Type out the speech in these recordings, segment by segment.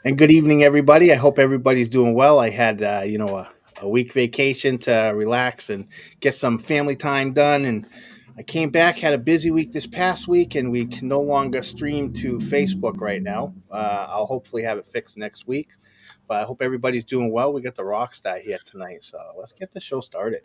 And good evening, everybody. I hope everybody's doing well. I had, a week vacation to relax and get some family time done. And I came back, had a busy week this past week, and we can no longer stream to Facebook right now. I'll hopefully have it fixed next week. But I hope everybody's doing well. We got the rock star here tonight. So let's get the show started.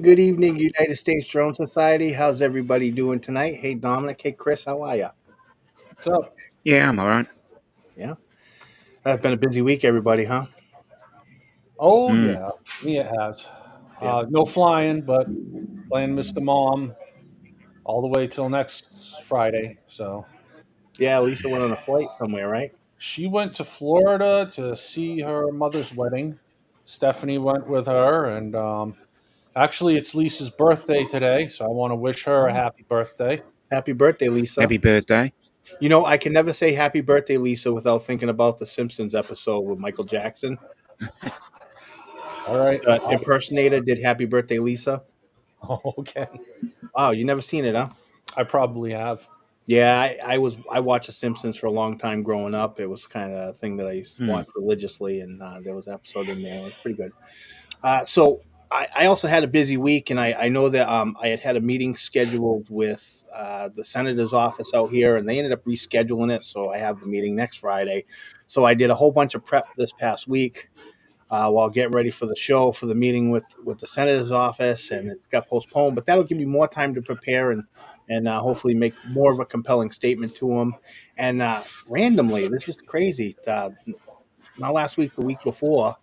Good evening, United States Drone Society. How's everybody doing tonight? Hey, Dominic. Hey, Chris. How are you? What's up? Yeah, I'm all right. Yeah. It's been a busy week, everybody, huh? Oh Mm. yeah, me it has. Yeah. No flying, but playing Mr. Mom all the way till next Friday. So Yeah, Lisa went on a flight somewhere, right? she went to Florida to see her mother's wedding. Stephanie went with her, and actually, it's Lisa's birthday today, so I want to wish her a Oh, happy birthday. happy birthday, Lisa. Happy birthday. You know, I can never say happy birthday, Lisa, without thinking about the Simpsons episode with Michael Jackson. All right. The impersonator did happy birthday, Lisa. Okay. Oh, you never seen it, huh? I probably have. Yeah, I watched The Simpsons for a long time growing up. It was kind of a thing that I used to Mm. watch religiously, and there was an episode in there. It was pretty good. So I also had a busy week, and I know that I had a meeting scheduled with the senator's office out here, and they ended up rescheduling it. So I have the meeting next Friday. So I did a whole bunch of prep this past week while getting ready for the show for the meeting with the senator's office, and it got postponed. But that'll give me more time to prepare and hopefully make more of a compelling statement to him. And randomly, this is crazy. Not last week, the week before,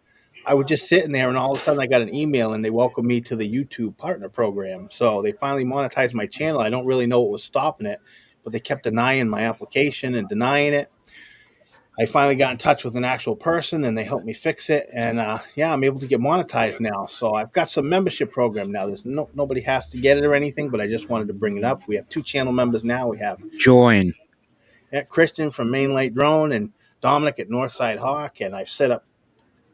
I was just sitting there, and all of a sudden, I got an email, and they welcomed me to the YouTube partner program. So they finally monetized my channel. I don't really know what was stopping it, but they kept denying my application and denying it. I finally got in touch with an actual person, and they helped me fix it. And yeah, I'm able to get monetized now. So I've got some membership program now. There's nobody has to get it or anything, but I just wanted to bring it up. We have two channel members now. We have Join. Christian from Main Light Drone and Dominic at Northside Hawk, and I've set up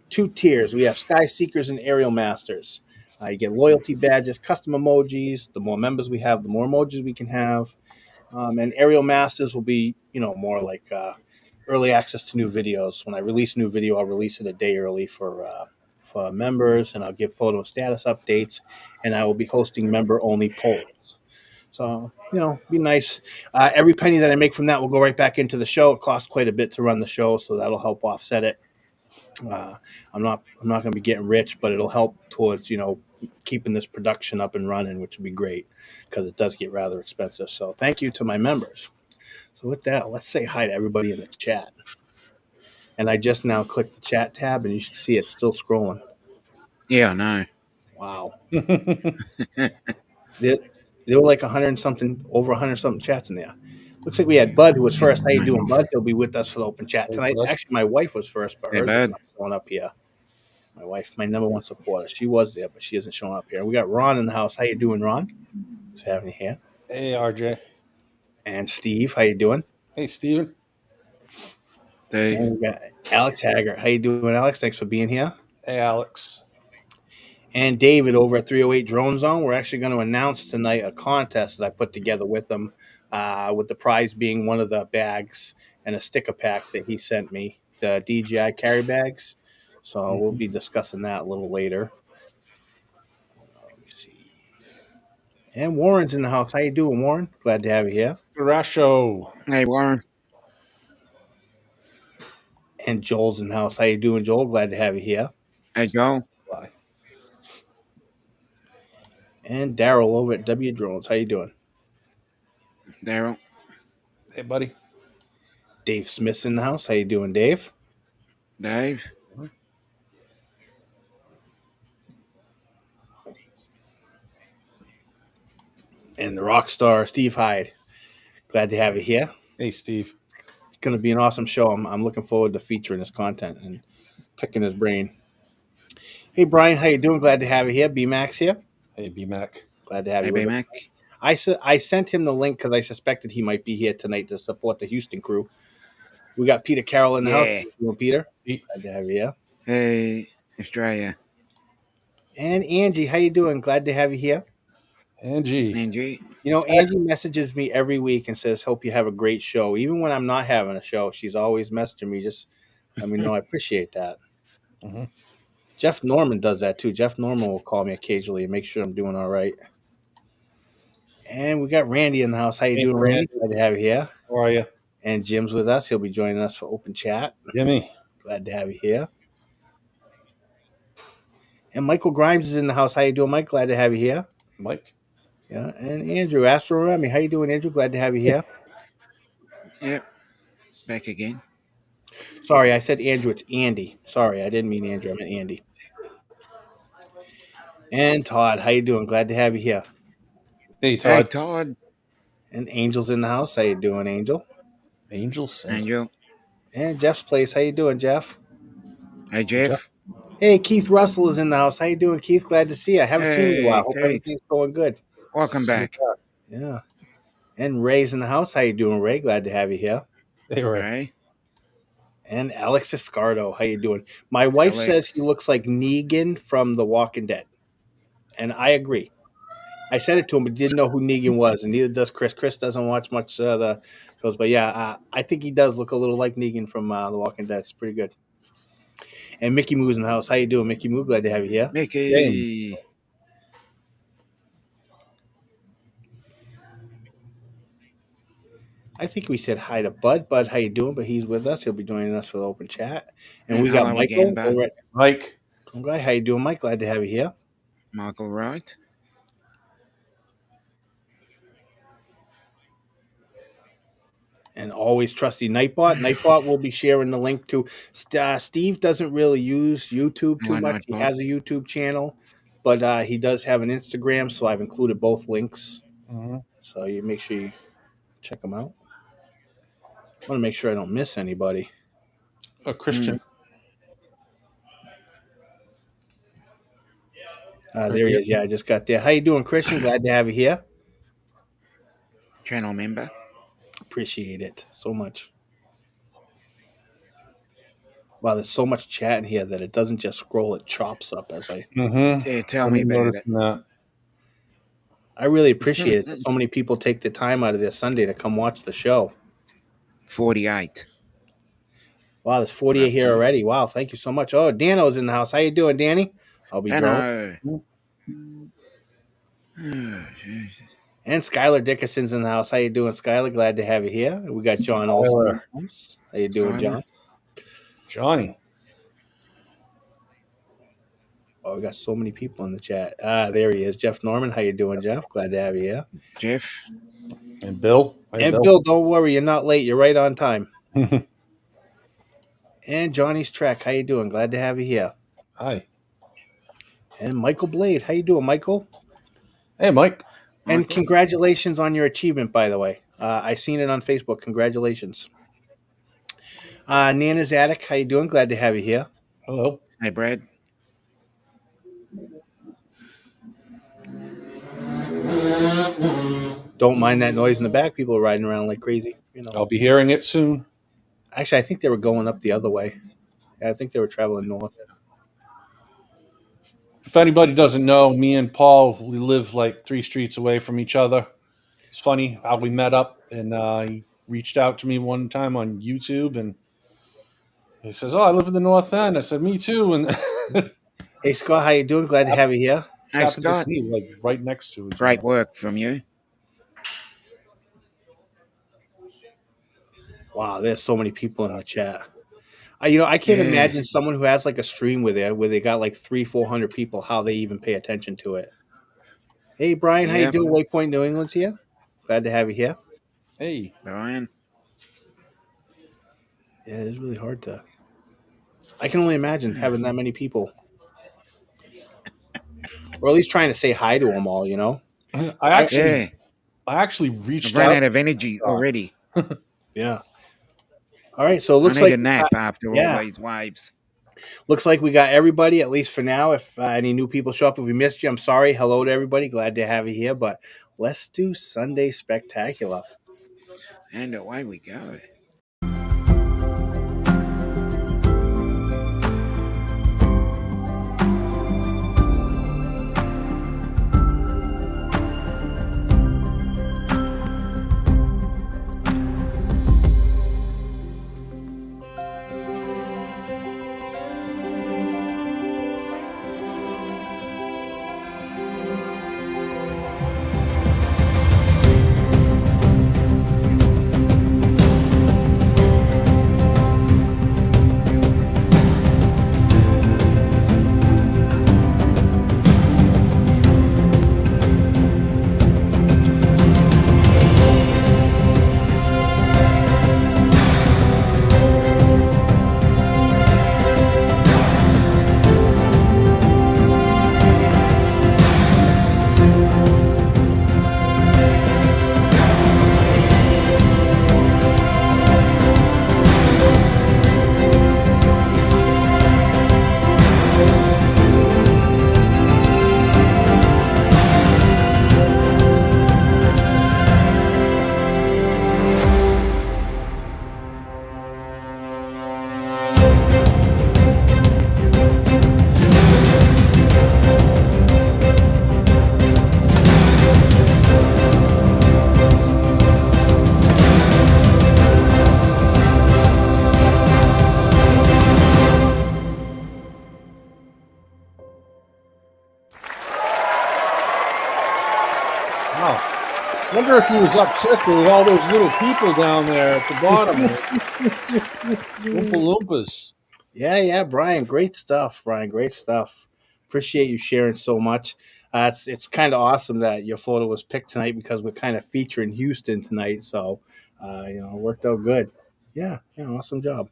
two tiers. We have Sky Seekers and Aerial Masters. You get loyalty badges, custom emojis. The more members we have, the more emojis we can have. And Aerial Masters will be, more like early access to new videos. When I release a new video, I'll release it a day early for members, and I'll give photo status updates, and I will be hosting member-only polls. So, be nice. Every penny that I make from that will go right back into the show. It costs quite a bit to run the show, so that'll help offset it. I'm not going to be getting rich, but it'll help towards keeping this production up and running, which would be great because it does get rather expensive. So thank you to my members. So with that, let's say hi to everybody in the chat. And I just now clicked the chat tab, and you should see it's still scrolling. Yeah, I know. Wow. There were like 100 something, over 100 something chats in there. Looks like we had Bud, who was first. How you doing, Bud? He'll be with us for the open chat tonight. Bud. Actually, my wife was first, but Hey, hers is Bud. not showing up here. My wife, my number one supporter. She was there, but she isn't showing up here. We got Ron in the house. How you doing, Ron? Thanks for having you here. Hey, RJ. And Steve, how you doing? Hey, Steven. Dave. And we got Alex Haggart. How you doing, Alex? Thanks for being here. Hey, Alex. And David over at 308 Drone Zone. We're actually going to announce tonight a contest that I put together with him, with the prize being one of the bags and a sticker pack that he sent me, the DJI carry bags. So we'll be discussing that a little later. Let me see. And Warren's in the house. How you doing, Warren? Glad to have you here. Rasho. Hey, Warren. And Joel's in the house. How you doing, Joel? Glad to have you here. Hey, Joel. Bye. And Daryl over at W Drones. How you doing? Daryl. Hey, buddy. Dave Smith's in the house. How you doing, Dave? Dave. And the rock star, Steve Hyde. Glad to have you here. Hey, Steve. It's going to be an awesome show. I'm looking forward to featuring his content and picking his brain. Hey, Brian, how you doing? Glad to have you here. BMack's here. Hey, BMack. Glad to have Hey, you with us. BMack. I sent him the link because I suspected he might be here tonight to support the Houston crew. We got Peter Carroll in the house. Yeah. How you doing, Peter? Pete. Glad to have you here. Hey, Australia. And Angie, how you doing? Glad to have you here. Angie. Angie. Angie messages me every week and says, hope you have a great show. Even when I'm not having a show, she's always messaging me. Just let me know. I appreciate that. Mm-hmm. Jeff Norman does that too. Jeff Norman will call me occasionally and make sure I'm doing all right. And we got Randy in the house. How you doing, Randy? Glad to have you here. How are you? And Jim's with us. He'll be joining us for open chat. Jimmy. Glad to have you here. And Michael Grimes is in the house. How you doing, Mike? Glad to have you here. Mike. Yeah. And Andrew, Astro Remy. How you doing, Andrew? Glad to have you here. Yep. Back again. Sorry, I said Andrew. It's Andy. Sorry, I didn't mean Andrew. I meant Andy. And Todd, how you doing? Glad to have you here. Hey, Hey, Todd. Todd. And Angel's in the house. How you doing, Angel? Angels. Angel. And Jeff's place. How you doing, Jeff? Hey, Jeff. Hey, Keith Russell is in the house. How you doing, Keith? Glad to see you. I haven't seen you in a while. Hey, Hope Keith. everything's going good. Welcome back. Yeah. And Ray's in the house. How you doing, Ray? Glad to have you here. Hey, Ray. Hey. And Alex Escardo. How you doing? My wife says he looks like Negan from The Walking Dead. And I agree. I said it to him, but didn't know who Negan was, and neither does Chris. Chris doesn't watch much the shows, but yeah, I think he does look a little like Negan from The Walking Dead. It's pretty good. And Mickey Moo's in the house. How you doing, Mickey Moo? Glad to have you here. Mickey. James. I think we said hi to Bud. Bud, how you doing? But he's with us. He'll be joining us for the open chat. And we got hello Michael again, Bud. over at Mike. Okay, how you doing, Mike? Glad to have you here. Michael Wright. And always trusty Nightbot. Nightbot will be sharing the link to. Steve doesn't really use YouTube too Why much. not, He Bob? has a YouTube channel, but he does have an Instagram, so I've included both links. Mm-hmm. So you make sure you check them out. I want to make sure I don't miss anybody. A Christian. There he is. Yeah, I just got there. How you doing, Christian? Glad to have you here. Channel member. Appreciate it so much. Wow, there's so much chat in here that it doesn't just scroll; it chops up as I. Mm-hmm. Tell me about it. That. I really appreciate it that so many people take the time out of their Sunday to come watch the show. 48. Wow, there's 48 here already. Wow, thank you so much. Oh, Dano's in the house. How you doing, Danny? I'll be drunk. Hello. Oh, Jesus. And Skylar Dickerson's in the house. How you doing, Skylar? Glad to have you here. We got John also in the house. How you doing, John? Johnny. Oh, we got so many people in the chat. There he is. Jeff Norman. How you doing, Jeff? Glad to have you here. Jeff. And Bill. Hey, Bill, don't worry. You're not late. You're right on time. Hi. And Johnny's Trek. How you doing? Glad to have you here. And Michael Blade. How you doing, Michael? Hey, Mike. And congratulations on your achievement, by the way. I seen it on Facebook. Congratulations. Nana's Attic. How you doing? Glad to have you here. Hello. Hey, Brad. Don't mind that noise in the back. People are riding around like crazy. I'll be hearing it soon. Actually, I think they were going up the other way. Yeah, I think they were traveling north. If anybody doesn't know, me and Paul, we live like 3 streets away from each other. It's funny how we met up, and he reached out to me one time on YouTube, and he says, "Oh, I live in the North End." I said, "Me too." And hey, Scott, how you doing? Glad to have you here. Hey, Scott. Be, like right next to each Great other. work from you. Wow, there's so many people in the chat. I can't imagine someone who has like a stream where they got like 300-400 people, how they even pay attention to it. Hey, Brian, how you doing? Waypoint New England's here. Glad to have you here. Hey, Brian. Yeah, it's really hard to. I can only imagine having that many people, or at least trying to say hi to them all. I actually reached out. I've run out of energy already. Yeah. All right, so it looks I need like a nap after all these waves. Looks like we got everybody, at least for now. If any new people show up, if we missed you, I'm sorry. Hello to everybody. Glad to have you here. But let's do Sunday Spectacular. And away we go. I wonder if he was upset with all those little people down there at the bottom. Oompa Loompas. Yeah, Brian. Great stuff, Brian. Great stuff. Appreciate you sharing so much. It's kind of awesome that your photo was picked tonight because we're kind of featuring Houston tonight. So, it worked out good. Yeah, awesome job.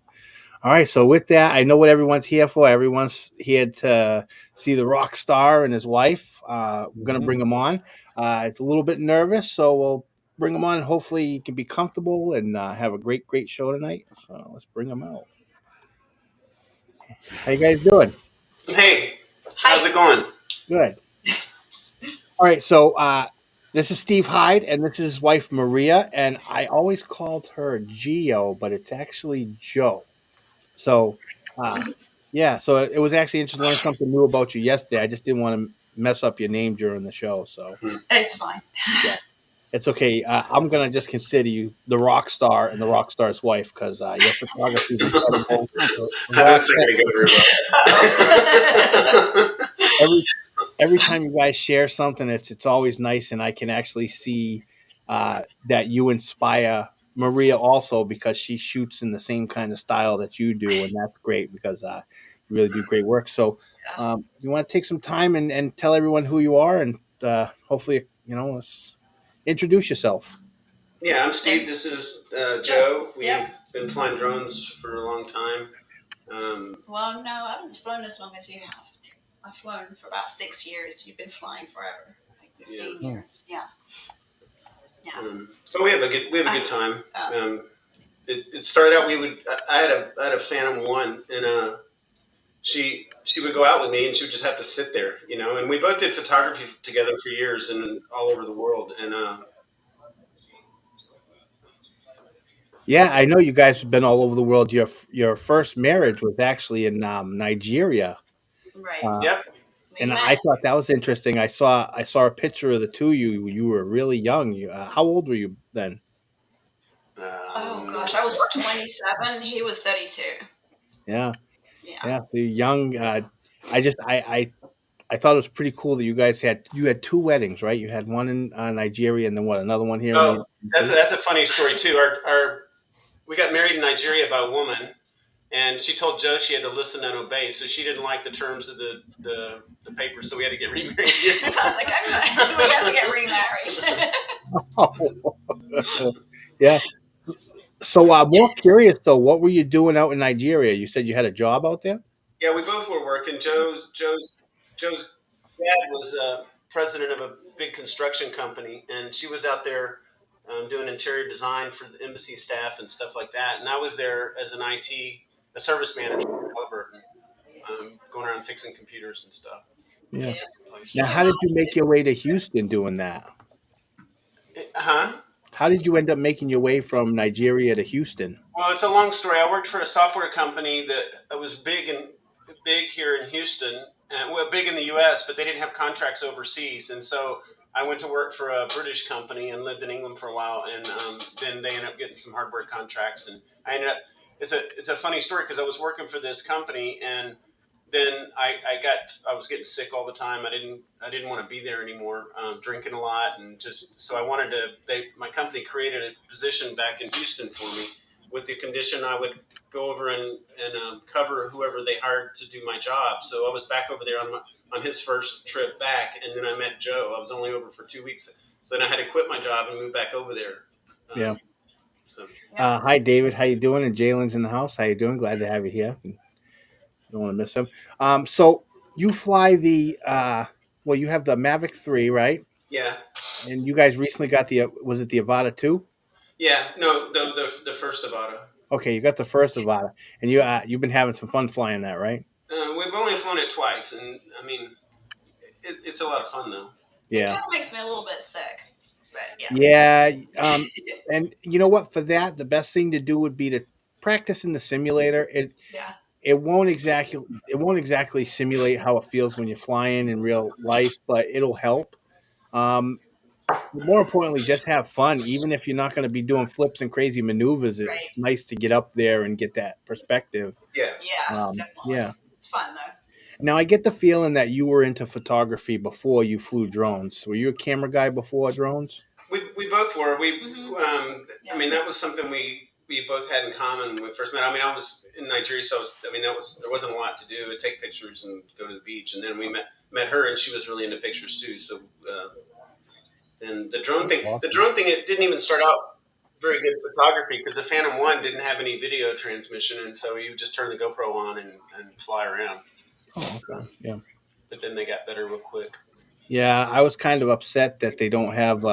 All right, so with that, I know what everyone's here for. Everyone's here to see the rock star and his wife. We're going to bring them on. It's a little bit nervous, so we'll bring them on. Hopefully, you can be comfortable and have a great show tonight. So let's bring them out. How you guys doing? Hey, how's it going? Good. All right, so this is Steve Hyde, and this is his wife, Maria, and I always called her Gio, but it's actually Joe. So, so it was actually interesting to learn something new about you yesterday. I just didn't want to mess up your name during the show. So it's fine. Yeah. It's okay. I'm gonna just consider you the rock star and the rock star's wife because your photography is incredible. We're all That's not set. going to go very well. every every time you guys share something, it's always nice, and I can actually see that you inspire Maria also because she shoots in the same kind of style that you do, and that's great because you really do great work. So, you want to take some time and tell everyone who you are, and hopefully, let's introduce yourself. Yeah, I'm Steve. This is Joe. We've been flying drones for a long time. Well, no, I haven't flown as long as you have. I've flown for about 6 years. You've been flying forever, like 15 years. Yeah. So we have a good time. It started out I had a Phantom 1, and she would go out with me, and she would just have to sit there, And we both did photography together for years and all over the world. And Yeah, I know you guys have been all over the world. Your first marriage was actually in Nigeria. Right. Yep. And I thought that was interesting. I saw a picture of the two of you. You were really young. How old were you then? Oh gosh, I was 27. He was 32. Yeah, Yeah. yeah. So you're young. I thought it was pretty cool that you had two weddings, right? You had one in Nigeria and then another one here in the Oh, that's a funny story too. Our we got married in Nigeria by a woman, and she told Joe she had to listen and obey. So she didn't like the terms of the paper, so we had to get remarried here. I was like, we have to get remarried. Oh. Yeah. So I'm more curious though. What were you doing out in Nigeria? You said you had a job out there. Yeah, we both were working. Joe's dad was president of a big construction company, and she was out there doing interior design for the embassy staff and stuff like that. And I was there as a service manager for Halliburton, going around fixing computers and stuff. Yeah. Now, how did you make your way to Houston doing that? Huh? How did you end up making your way from Nigeria to Houston? Well, it's a long story. I worked for a software company that was big here in Houston, well, big in the U.S., but they didn't have contracts overseas, and so I went to work for a British company and lived in England for a while, and then they ended up getting some hardware contracts, and I ended up. It's a funny story because I was working for this company, and then I was getting sick all the time. I didn't want to be there anymore, drinking a lot, and just so I wanted to. My company created a position back in Houston for me, with the condition I would go over and cover whoever they hired to do my job. So I was back over there on his first trip back, and then I met Joe. I was only over for 2 weeks, so then I had to quit my job and move back over there. Yeah. So. Hi, David. How you doing? And Jalen's in the house. How you doing? Glad to have you here. Don't want to miss him. So you fly the you have the Mavic 3, right? Yeah. And you guys recently got was it the Avata 2? Yeah. No, the first Avata. Okay, you got the first Avata, and you've been having some fun flying that, right? We've only flown it twice, and I mean, it's a lot of fun though. Yeah. It kind of makes me a little bit sick. But yeah. And you know what? For that, the best thing to do would be to practice in the simulator. It won't exactly simulate how it feels when you're flying in real life, but it'll help. More importantly, just have fun. Even if you're not going to be doing flips and crazy maneuvers, it's nice to get up there and get that perspective. Yeah. Definitely. Yeah. It's fun though. Now, I get the feeling that you were into photography before you flew drones. Were you a camera guy before drones? We both were. I mean, that was something we both had in common when we first met. I mean, I was in Nigeria, so there wasn't a lot to do. We'd take pictures and go to the beach, and then we met her, and she was really into pictures too. So, and the drone thing, it didn't even start out very good photography because the Phantom 1 didn't have any video transmission, and so you just turn the GoPro on and fly around. Oh, okay. Yeah. But then they got better real quick. Yeah, I was kind of upset that they don't have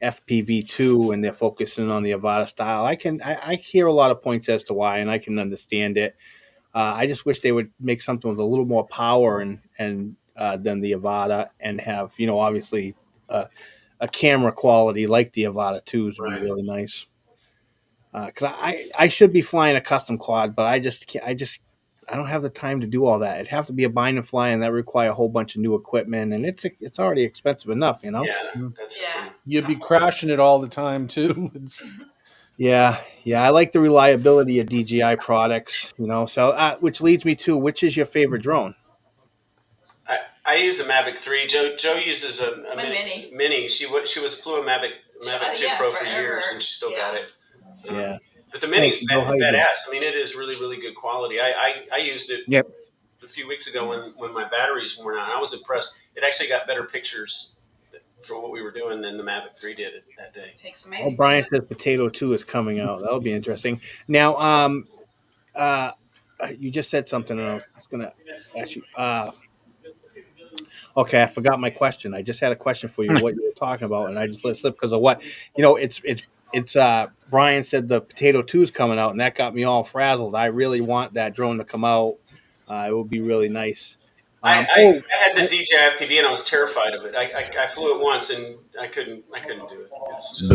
FPV2 and they're focusing on the Avata style. I hear a lot of points as to why, and I can understand it. I just wish they would make something with a little more power and than the Avata, and have obviously a camera quality like the Avata 2s would be really nice. Because I should be flying a custom quad, but I just can't. I don't have the time to do all that. It'd have to be a bind and fly, and that require a whole bunch of new equipment, and it's already expensive enough, you know. Yeah, that's Yeah. You'd be crashing it all the time too. Yeah. I like the reliability of DJI products, you know. So, which leads me to, which is your favorite drone? I use a Mavic 3. Joe uses a My Mini. Mini. She flew a Mavic 2 Pro for forever. years, and she still got it. Yeah. But the Mini's Thanks, Joe. How you doing? badass. I mean, it is really, really good quality. I used it Yep. a few weeks ago when my batteries worn out. I was impressed. It actually got better pictures for what we were doing than the Mavic 3 did that day. It takes Oh, amazing. Brian says Potato 2 is coming out. That'll be interesting. Now, you just said something, and I was going to ask you. Okay, I forgot my question. I just had a question for you, what you were talking about, and I just let it slip because of what, you know, it's Brian said the Potato 2 is coming out, and that got me all frazzled. I really want that drone to come out. It would be really nice. I had the DJI FPV, and I was terrified of it. I flew it once, and I couldn't do it. It's just,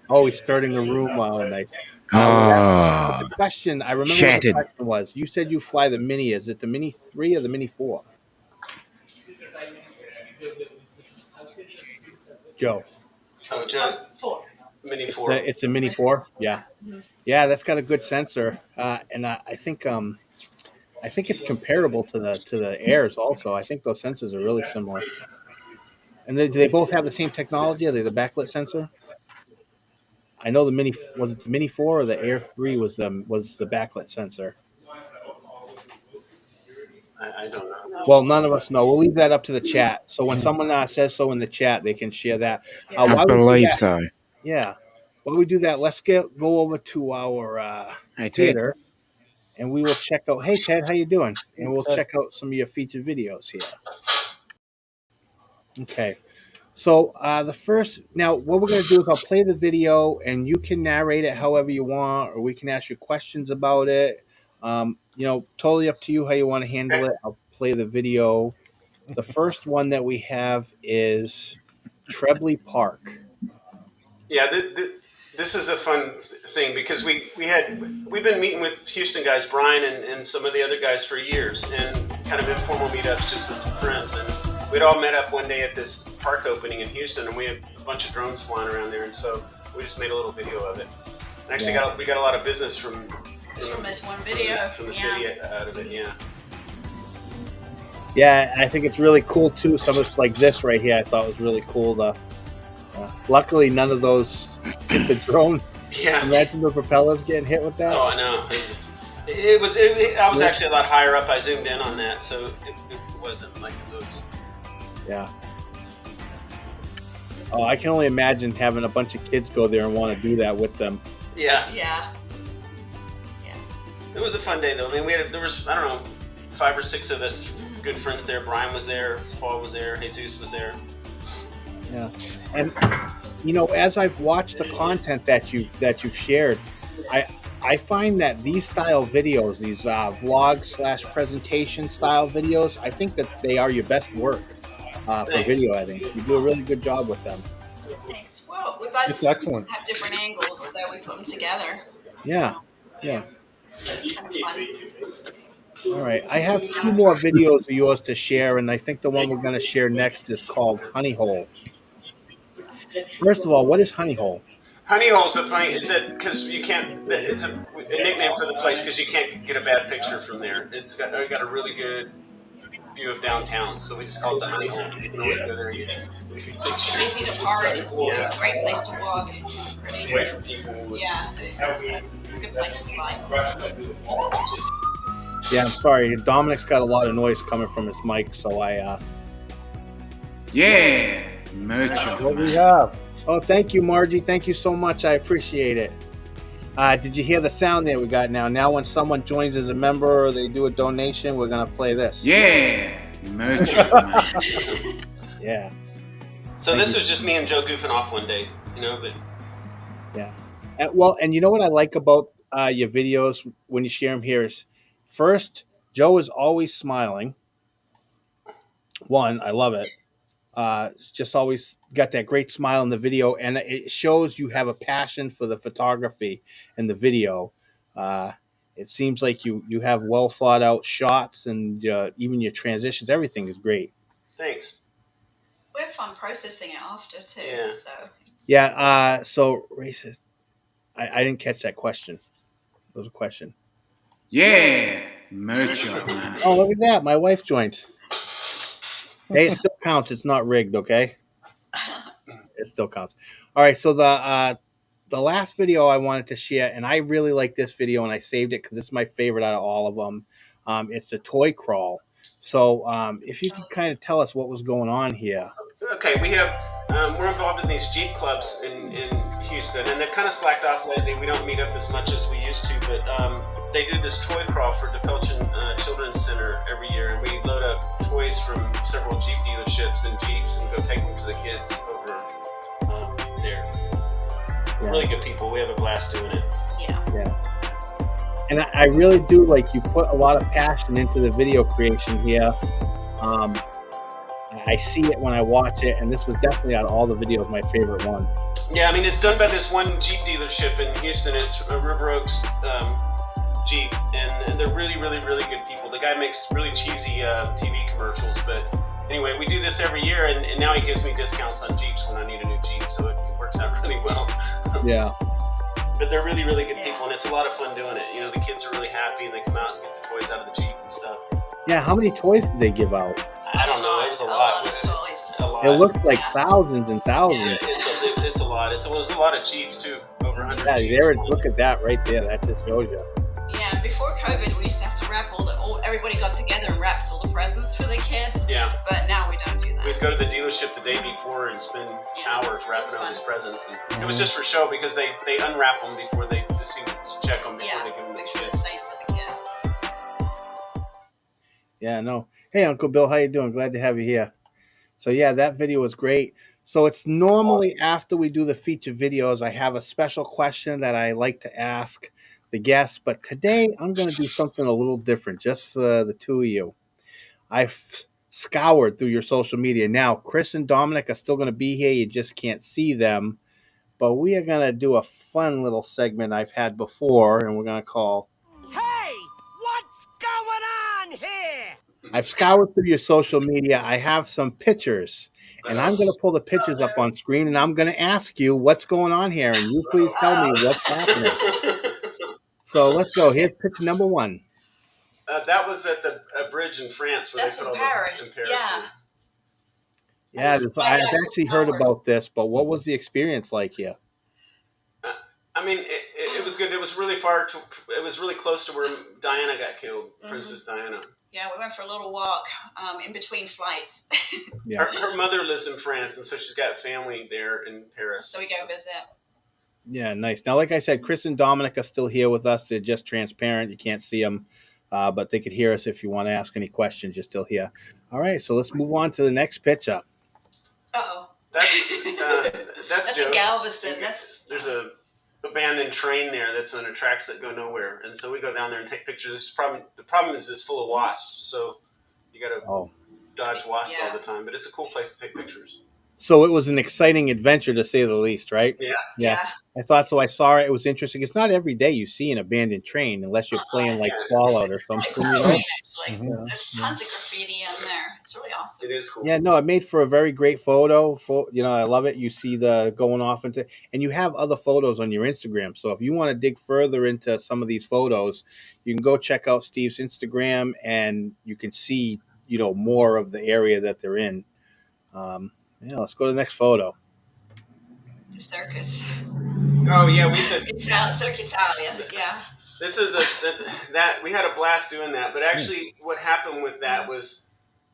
Oh, he's starting a room. Oh, nice. The question, I remember Shattered. what the question was. You said you fly the Mini. Is it the Mini 3 or the Mini 4? Joe. Oh, Joe. 4. Mini 4. It's the Mini 4? Yeah. Yeah, that's got a good sensor. And I think it's comparable to the Airs also. I think those sensors are really similar. And do they both have the same technology? Are they the backlit sensor? I know the Mini, was it the Mini 4 or the Air 3 was the backlit sensor? I don't know. Well, none of us know. We'll leave that up to the chat. So when someone says so in the chat, they can share that. I believe so. Yeah. While we do that, let's go over to our theater, and we will check out. Hey, Ted, how you doing? And we'll check out some of your featured videos here. Okay. So now what we're going to do is I'll play the video, and you can narrate it however you want, or we can ask you questions about it. You know, totally up to you how you want to handle it. I'll play the video. The first one that we have is Trebley Park. Yeah, this is a fun thing because we've been meeting with Houston guys, Brian and some of the other guys for years, and kind of informal meetups just with some friends. And we'd all met up one day at this park opening in Houston, and we had a bunch of drones flying around there, and so we just made a little video of it. And actually, we got a lot of business from this one video from the city out of it. Yeah. Yeah, I think it's really cool too. Some of like this right here, I thought was really cool. Luckily, none of those hit the drone. Yeah. Imagine the propellers getting hit with that. Oh, I know. I was actually a lot higher up. I zoomed in on that, so it wasn't like those. Yeah. Oh, I can only imagine having a bunch of kids go there and want to do that with them. Yeah. Yeah. It was a fun day though. I mean, there was I don't know 5 or 6 of us good friends there. Brian was there, Paul was there, Jesus was there. Yeah, and you know, as I've watched the content that you've shared, I find that these style videos, these vlog / presentation style videos, I think that they are your best work for video editing. You do a really good job with them. Thanks. Well, we both It's excellent. have different angles, so we put them together. Yeah. Kind of fun. All right, I have 2 more videos of yours to share, and I think the one we're going to share next is called Honey Hole. First of all, what is Honey Hole? Honey Hole's a funny because you can't. It's a nickname for the place because you can't get a bad picture from there. It's got a really good view of downtown, so we just call it the Honey Hole. You can always go there and get It's easy to park. It's a great place to walk. Pretty. away from people. Yeah. Good place to fly. Yeah, I'm sorry. Dominic's got a lot of noise coming from his mic, so Yeah. Merchant. What we have? Oh, thank you, Margie. Thank you so much. I appreciate it. Did you hear the sound that we got now? Now when someone joins as a member or they do a donation, we're going to play this. Yeah. Merchant. Yeah. So this was just me and Joe goofing off one day, you know, but Yeah. Well, and you know what I like about your videos when you share them here is, first, Joe is always smiling. One, I love it. It's just always got that great smile in the video, and it shows you have a passion for the photography and the video. it seems like you have well thought out shots, and even your transitions, everything is great. Thanks. We have fun processing it after too. Yeah. Yeah. So racist. I didn't catch that question. It was a question. Yeah, merchant man. Oh, look at that! My wife joined. Hey, it still counts. It's not rigged, okay? It still counts. All right. So the last video I wanted to share, and I really like this video, and I saved it because it's my favorite out of all of them. It's a toy crawl. So if you could kind of tell us what was going on here. Okay, we're involved in these Jeep clubs in Houston, and they've kind of slacked off lately. We don't meet up as much as we used to, but they do this toy crawl for DeFelchin Children's Center every year, and we load up toys from several Jeep dealerships and Jeeps and go take them to the kids over there. Yeah. Really good people. We have a blast doing it. Yeah. And I really do like you put a lot of passion into the video creation here. I see it when I watch it, and this was definitely out of all the videos my favorite one. Yeah, I mean, it's done by this one Jeep dealership in Houston. It's River Oaks Jeep, and they're really, really, really good people. The guy makes really cheesy TV commercials, but anyway, we do this every year, and now he gives me discounts on Jeeps when I need a new Jeep, so it works out really well. Yeah. But they're really, really good people, and it's a lot of fun doing it. You know, the kids are really happy, and they come out and get the toys out of the Jeep and stuff. Yeah, how many toys did they give out? I don't know. It was a lot. A lot. It looked like thousands and thousands. Yeah, it's a lot. It was a lot of Jeeps too, over 100 Yeah, Jeeps. there. Look at that right there. That just shows you. Yeah, before COVID, we used to have to wrap everybody got together and wrapped all the presents for the kids. Yeah. But now we don't do that. We'd go to the dealership the day before and spend hours wrapping all these presents. And it was just for show because they unwrap them before they check them before they give them to make the sure kids. it's safe for the kids. Yeah, no. Hey, Uncle Bill, how you doing? Glad to have you here. So yeah, that video was great. So it's normally after we do the feature videos, I have a special question that I like to ask the guests, but today I'm going to do something a little different just for the two of you. I've scoured through your social media. Now, Chris and Dominic are still going to be here. You just can't see them, but we are going to do a fun little segment I've had before, and we're going to call, Hey, what's going on here? I've scoured through your social media. I have some pictures, and I'm going to pull the pictures up on screen, and I'm going to ask you what's going on here, and you please tell me what's happening. So let's go. Here's picture number one. That was at the bridge in France where That's they put in all Paris. the in Paris. Yeah. Yeah, I've actually heard about this, but what was the experience like here? I mean, it was good. It was really far. It was really close to where Diana got killed, Princess Diana. Yeah, we went for a little walk in between flights. Yeah. Her mother lives in France, and so she's got family there in Paris. So we go visit. Yeah, nice. Now, like I said, Chris and Dominic are still here with us. They're just transparent. You can't see them, but they could hear us if you want to ask any questions. You're still here. All right, so let's move on to the next picture. Uh-oh. That's Joe. in Galveston. There's a abandoned train there that's on the tracks that go nowhere, and so we go down there and take pictures. The problem is it's full of wasps, so you got to dodge wasps all the time. But it's a cool place to take pictures. So it was an exciting adventure, to say the least, right? Yeah. I thought so. I saw it. It was interesting. It's not every day you see an abandoned train unless you're playing like Fallout or something. You know? There's tons of graffiti in there. It's really awesome. It is cool. Yeah, no, it made for a very great photo. You know, I love it. You see the going off into, and you have other photos on your Instagram. So if you want to dig further into some of these photos, you can go check out Steve's Instagram, and you can see, you know, more of the area that they're in. Yeah, let's go to the next photo. The circus. Oh yeah, we said Cirque Italia. Yeah. this is that we had a blast doing that. But actually, what happened with that was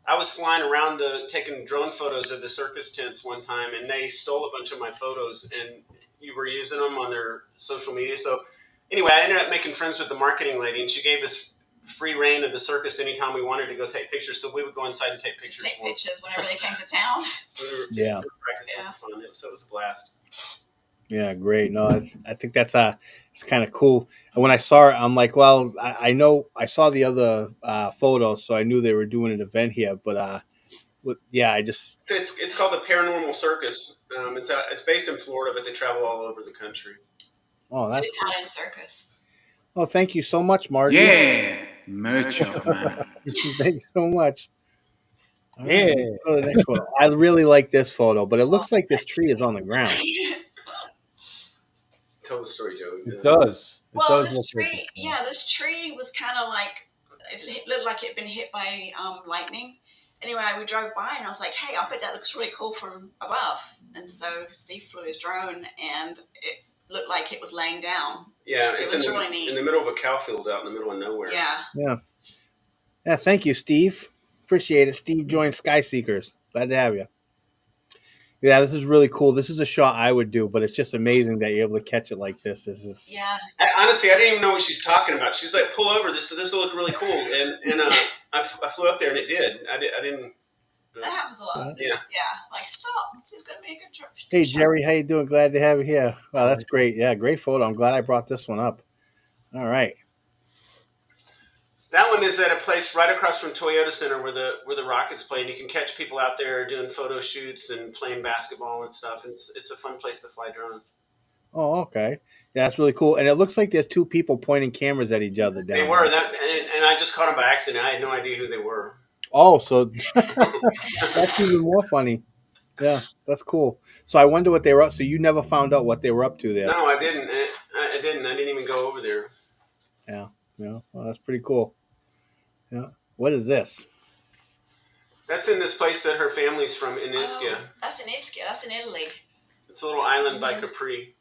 I was flying around taking drone photos of the circus tents one time, and they stole a bunch of my photos, and you were using them on their social media. So anyway, I ended up making friends with the marketing lady, and she gave us free reign of the circus anytime we wanted to go take pictures. So we would go inside and take pictures. Take pictures whenever they came to town. We were practicing for fun. So it was a blast. Yeah, great. No, I think that's it's kind of cool. And when I saw it, I'm like, well, I know I saw the other photos, so I knew they were doing an event here. But yeah, it's called the Paranormal Circus. It's based in Florida, but they travel all over the country. Oh, that's Italian circus. Oh, thank you so much, Marty. Yeah, mucho, man. Thank you so much. All right, Yeah. let's go to the next photo. I really like this photo, but it looks like this tree is on the ground. Tell the story, Joe. It does. It Well, does this look like tree, yeah, this tree was kind of like, it looked like it had been hit by lightning. Anyway, we drove by and I was like, hey, I bet that looks really cool from above. And so Steve flew his drone and it looked like it was laying down. Yeah, It it's was in the, really neat. in the middle of a cow field out in the middle of nowhere. Yeah. Yeah, thank you, Steve. Appreciate it. Steve joined Sky Seekers. Glad to have you. Yeah, this is really cool. This is a shot I would do, but it's just amazing that you're able to catch it like this. This is Honestly, I didn't even know what she's talking about. She's like, "Pull over. This will look really cool." And I flew up there and it did. I didn't. That happens a lot. Yeah. Like, stop. This is going to be a good trip. Hey, Jerry, how you doing? Glad to have you here. Wow, that's great. Yeah, great photo. I'm glad I brought this one up. All right. That one is at a place right across from Toyota Center where the Rockets play, and you can catch people out there doing photo shoots and playing basketball and stuff. It's a fun place to fly drones. Oh, okay. Yeah, that's really cool. And it looks like there's two people pointing cameras at each other down They were there. that, and I just caught them by accident. I had no idea who they were. Oh, so that's even more funny. Yeah, that's cool. So I wonder what they were up. So you never found out what they were up to there? No, I didn't. I didn't even go over there. Yeah. Well, that's pretty cool. Yeah. What is this? That's in this place that her family's from, in Ischia. Oh, that's in Ischia. That's in Italy. It's a little island by Capri.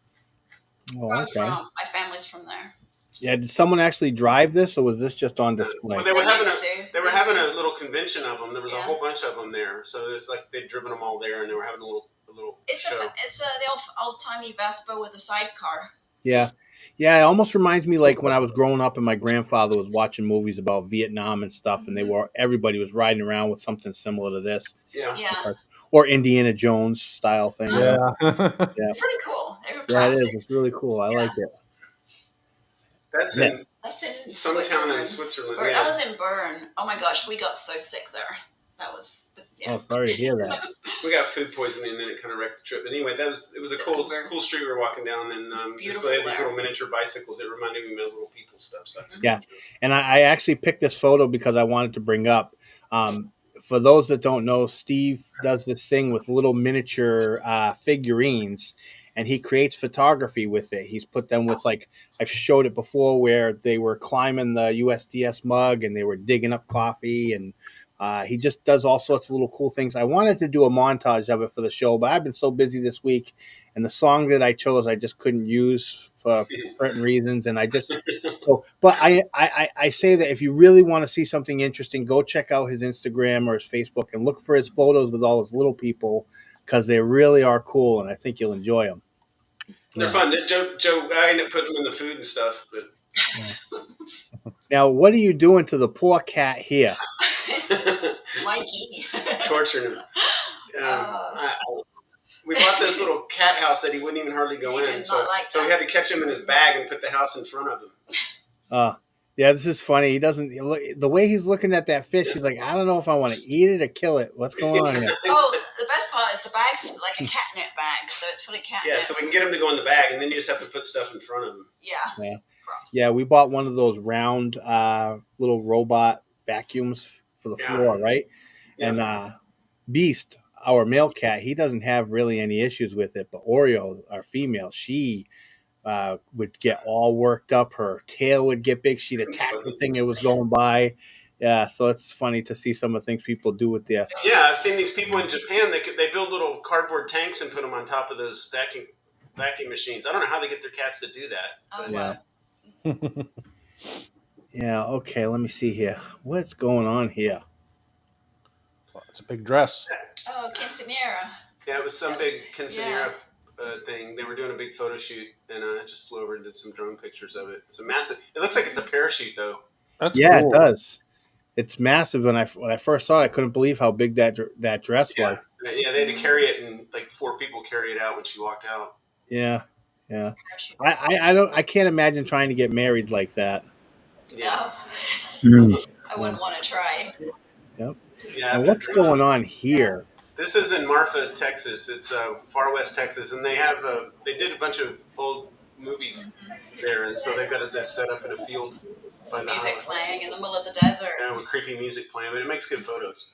Oh, Where I'm okay. from. My family's from there. Yeah. Did someone actually drive this, or was this just on display? Well, they were They having used a little convention of them. There was a Yeah. whole bunch of them there. So it's like they'd driven them all there, and they were having a little It's show. the old timey Vespa with a sidecar. Yeah. Yeah, it almost reminds me like when I was growing up and my grandfather was watching movies about Vietnam and stuff, and everybody was riding around with something similar to this, Yeah. Yeah. or Indiana Jones style thing. you know? Yeah. Pretty cool. They were Yeah, it classic. is. It's really cool. I like it. That's Yeah. in That's in some town in Switzerland. Switzerland. That Yeah. was in Bern. Oh my gosh, we got so sick there. That was Oh, sorry to hear that. We got food poisoning, and then it kind of wrecked the trip. But anyway, it was a That's cool weird. cool street we were walking down, and beautiful they had these there. little miniature bicycles. It reminded me of little people stuff. So. Yeah. And I actually picked this photo because I wanted to bring up. For those that don't know, Steve does this thing with little miniature figurines, and he creates photography with it. He's put them with, like, I've showed it before, where they were climbing the USDS mug and they were digging up coffee, and he just does all sorts of little cool things. I wanted to do a montage of it for the show, but I've been so busy this week, and the song that I chose I just couldn't use for certain reasons, and but I say that if you really want to see something interesting, go check out his Instagram or his Facebook and look for his photos with all his little people, because they really are cool, and I think you'll enjoy them. They're fun. Joe, I ended up putting them in the food and stuff. But Now, what are you doing to the poor cat here? Mikey. torturing him. We bought this little cat house that he wouldn't even hardly go He in. did So, not like so we that. had to catch him in his bag and put the house in front of him. Yeah, this is funny. He doesn't the way he's looking at that fish. He's like, I don't know if I want to eat it or kill it. What's going on here? Oh, the best part is the bag's like a catnip bag, so it's full of catnip. Yeah, so we can get him to go in the bag, and then you just have to put stuff in front of him. Yeah. Gross. Yeah, we bought one of those round little robot vacuums for the floor, right? Yeah. And Beast, our male cat, he doesn't have really any issues with it, but Oreo, our female, she would get all worked up. Her tail would get big. She'd attack the thing that was going by. Yeah, so it's funny to see some of the things people do with their. Yeah, I've seen these people in Japan. They build little cardboard tanks and put them on top of those vacuum machines. I don't know how they get their cats to do that. Oh, Yeah. Yeah. Okay. Let me see here. What's going on here? Well, it's a big dress. Oh, quinceanera. Yeah, it was some big quinceanera thing. They were doing a big photo shoot, and I just flew over and did some drone pictures of it. It's a massive. It looks like it's a parachute, though. That's Yeah, cool. it does. It's massive. When I first saw it, I couldn't believe how big that dress was. Yeah, they had to carry it, and like 4 people carry it out when she walked out. Yeah. Yeah. I can't imagine trying to get married like that. Yeah. No. I wouldn't want to try. Yep. Yeah. And what's going on here? This is in Marfa, Texas. It's far west Texas, and they did a bunch of old movies there, and so they've got this set up in a field. Some music playing in the middle of the desert. Yeah, with creepy music playing, but it makes good photos.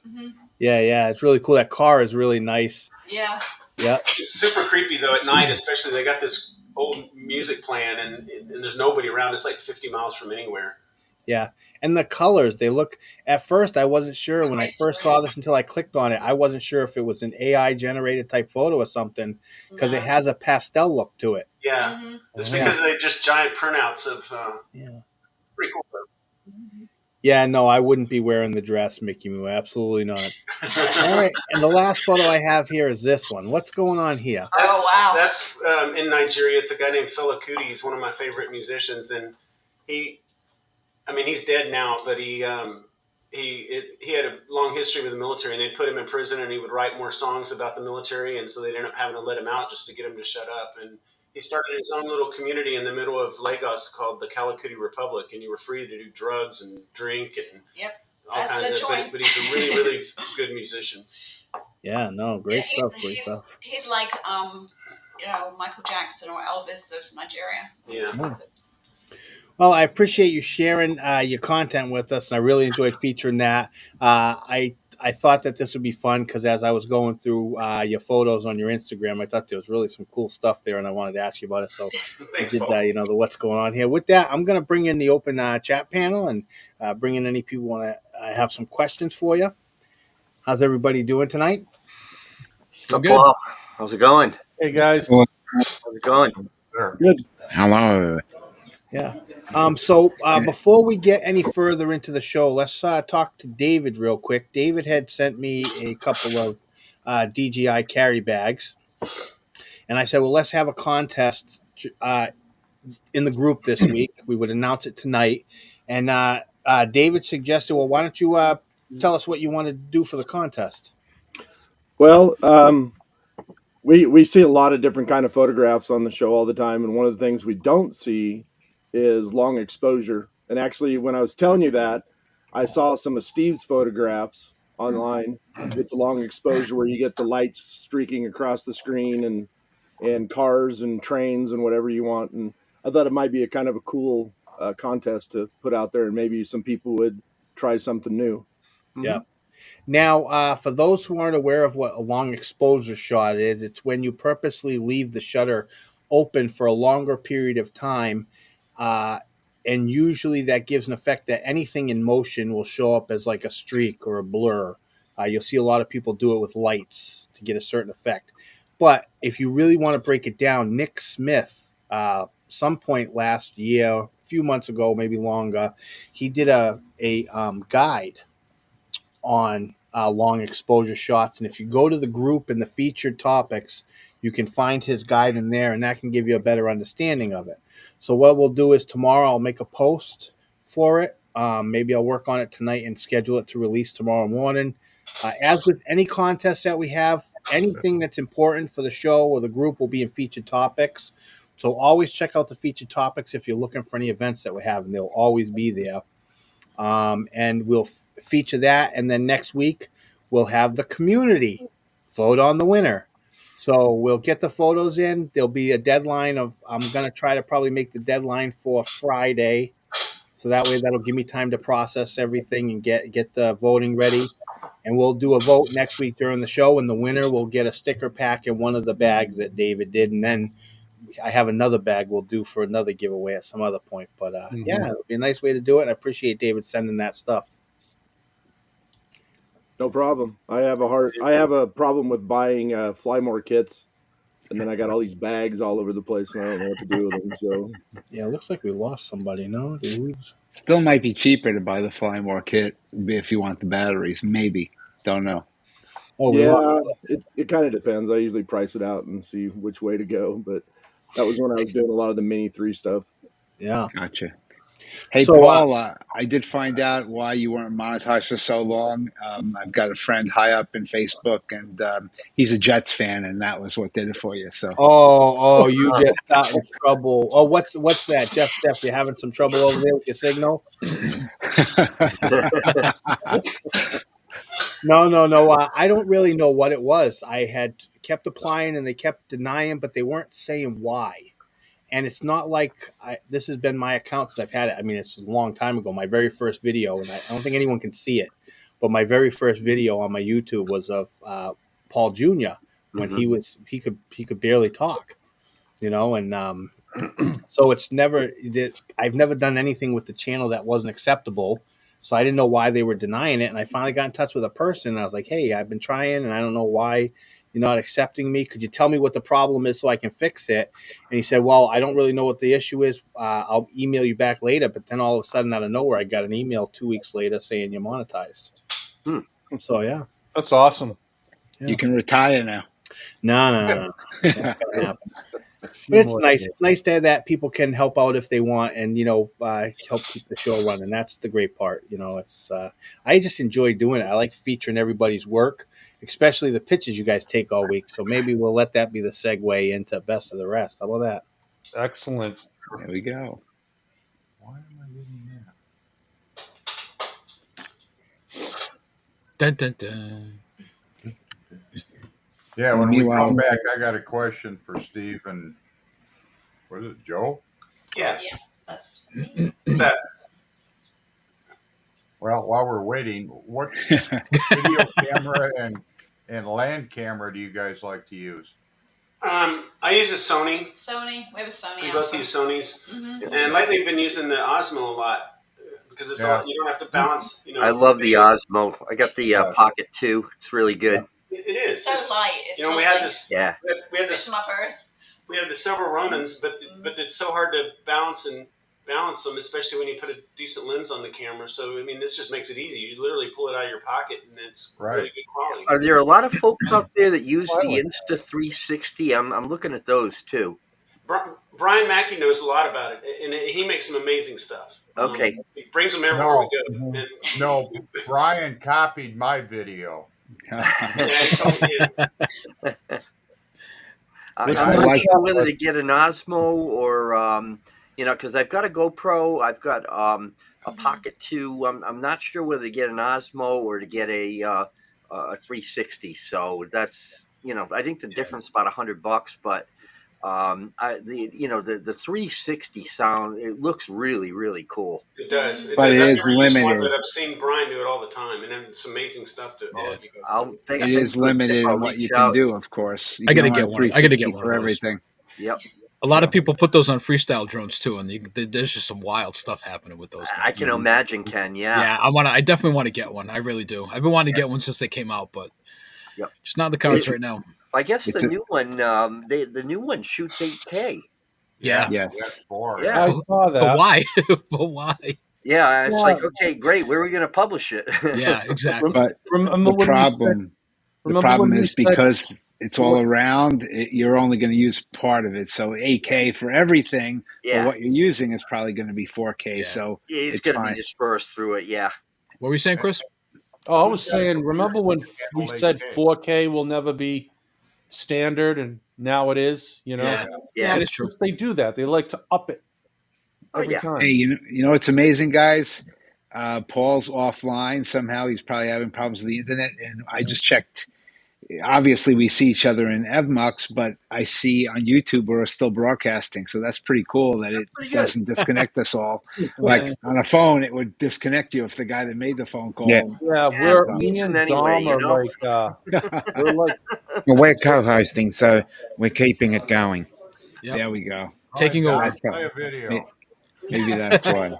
Yeah, it's really cool. That car is really nice. Yeah. Yeah. It's super creepy though at night, especially. They got this old music playing, and there's nobody around. It's like 50 miles from anywhere. Yeah, and the colors, they look, at first I wasn't sure when I first saw this until I clicked on it. I wasn't sure if it was an AI generated type photo or something, because it has a pastel look to it. Yeah, it's because they're just giant printouts of pretty cool. Yeah, no, I wouldn't be wearing the dress, Mickey Moo. Absolutely not. All right, and the last photo I have here is this one. What's going on here? That's in Nigeria. It's a guy named Fela Kuti. He's one of my favorite musicians, and he's dead now, but he had a long history with the military, and they'd put him in prison, and he would write more songs about the military, and so they'd end up having to let him out just to get him to shut up. And he started his own little community in the middle of Lagos called the Calacuti Republic, and you were free to do drugs and drink and all kinds of stuff. But he's a really, really good musician. Yeah, no, great stuff. He's like, Michael Jackson or Elvis of Nigeria. Yeah. Well, I appreciate you sharing your content with us, and I really enjoyed featuring that. I thought that this would be fun because as I was going through your photos on your Instagram, I thought there was really some cool stuff there, and I wanted to ask you about it. So Thanks, I did, the what's going on here. With that, I'm going to bring in the open chat panel and bring in any people want to have some questions for you. How's everybody doing tonight? I'm good. How's it going? Hey, guys. How's it going? Good. Hello. Yeah. So before we get any further into the show, let's talk to David real quick. David had sent me a couple of DJI carry bags, and I said, well, let's have a contest in the group this week. We would announce it tonight. And David suggested, well, why don't you tell us what you want to do for the contest? Well, we see a lot of different kind of photographs on the show all the time, and one of the things we don't see is long exposure. And actually, when I was telling you that, I saw some of Steve's photographs online with the long exposure where you get the lights streaking across the screen and cars and trains and whatever you want. And I thought it might be a kind of a cool contest to put out there, and maybe some people would try something new. Yeah. Now, for those who aren't aware of what a long exposure shot is, it's when you purposely leave the shutter open for a longer period of time. And usually that gives an effect that anything in motion will show up as like a streak or a blur. You'll see a lot of people do it with lights to get a certain effect. But if you really want to break it down, Nick Smith, some point last year, a few months ago, maybe longer, he did a guide on long exposure shots. And if you go to the group in the featured topics, you can find his guide in there, and that can give you a better understanding of it. So what we'll do is tomorrow I'll make a post for it. Maybe I'll work on it tonight and schedule it to release tomorrow morning. As with any contest that we have, anything that's important for the show or the group will be in featured topics. So always check out the featured topics if you're looking for any events that we have, and they'll always be there. And we'll feature that. And then next week, we'll have the community vote on the winner. So we'll get the photos in. There'll be a deadline I'm going to try to probably make the deadline for Friday. So that way that'll give me time to process everything and get the voting ready. And we'll do a vote next week during the show, and the winner will get a sticker pack in one of the bags that David did. And then I have another bag we'll do for another giveaway at some other point. But yeah, it'll be a nice way to do it. And I appreciate David sending that stuff. No problem. I have a problem with buying fly more kits, and then I got all these bags all over the place, and I don't know what to do with them. So yeah, it looks like we lost somebody. No, Still might be cheaper to buy the Fly More kit if you want the batteries. Maybe. Don't know. Oh yeah, it kind of depends. I usually price it out and see which way to go, but that was when I was doing a lot of the Mini 3 stuff. Yeah. Gotcha. Hey, so, Paul, I did find out why you weren't monetized for so long. I've got a friend high up in Facebook, and he's a Jets fan, and that was what did it for you. So, oh, you just got in trouble. Oh, what's that, Jeff? You're having some trouble over there with your signal? No. I don't really know what it was. I had kept applying, and they kept denying, but they weren't saying why. And it's not like this has been my account since I've had it. I mean, it's a long time ago. My very first video, and I don't think anyone can see it, but my very first video on my YouTube was of Paul Jr. when he could barely talk, and so it's never that I've never done anything with the channel that wasn't acceptable. So I didn't know why they were denying it. And I finally got in touch with a person and I was like, hey, I've been trying and I don't know why you're not accepting me. Could you tell me what the problem is so I can fix it? And he said, well, I don't really know what the issue is. I'll email you back later. But then all of a sudden out of nowhere, I got an email 2 weeks later saying you're monetized. So, yeah. That's awesome. Yeah. You can retire now. No. But it's nice. It's nice to have that people can help out if they want, and help keep the show running. That's the great part. It's I just enjoy doing it. I like featuring everybody's work, especially the pictures you guys take all week. So maybe we'll let that be the segue into best of the rest. How about that? Excellent. There we go. Why am I reading that? Dun dun dun. Yeah, when we come back, I got a question for Steve and what is it, Joe? Yeah, that's that. Well, while we're waiting, what video camera and land camera do you guys like to use? I use a Sony. We have a Sony. We both use Sonys, and lately we've been using the Osmo a lot because it's you don't have to balance. I love the Osmo. I got the Pocket 2. It's really good. It is. It's so light. It's we had this. Yeah. We had this in my purse. We have the silver Ronins, but it's so hard to balance them, especially when you put a decent lens on the camera. So I mean, this just makes it easy. You literally pull it out of your pocket, and it's really good quality. Are there a lot of folks out there that use the Insta360? I'm looking at those too. Brian Mackey knows a lot about it, and he makes some amazing stuff. Okay. He brings them everywhere we go. And, no, Brian copied my video. I'm not sure whether to get an Osmo or, because I've got a GoPro, I've got a Pocket 2. I'm not sure whether to get an Osmo or to get a 360. So that's, I think the difference is about $100, but the 360 sound, it looks really, really cool. It does. But it is limited. But I've seen Brian do it all the time, and it's amazing stuff to all of you guys. It is limited in what you can do, of course. I got to get one. I got to get one for everything. Yep. A lot of people put those on freestyle drones too, and there's just some wild stuff happening with those things. I can imagine, Ken. Yeah. I definitely want to get one. I really do. I've been wanting to get one since they came out, but just not in the cards right now. I guess the new one, the new one shoots 8K. Yeah. Yes. Yeah. I saw that. But why? But why? Yeah, it's like, okay, great. Where are we going to publish it? Yeah, exactly. But the problem is because it's all around, you're only going to use part of it. So 8K for everything, but what you're using is probably going to be 4K. So it's going to be dispersed through it. Yeah. What were you saying, Chris? Oh, I was saying, remember when we said 4K will never be standard, and now it is, Yeah, it's true. They do that. They like to up it every time. Hey, you know it's amazing, guys? Paul's offline. Somehow he's probably having problems with the internet, and I just checked. Obviously, we see each other in EvMux, but I see on YouTube we're still broadcasting, so that's pretty cool that it doesn't disconnect us all. Like on a phone, it would disconnect you if the guy that made the phone call. Yeah, me and Dom are we're like. Well, we're co-hosting, so we're keeping it going. Yep. There we go. Taking over. Play a video. Maybe that's why.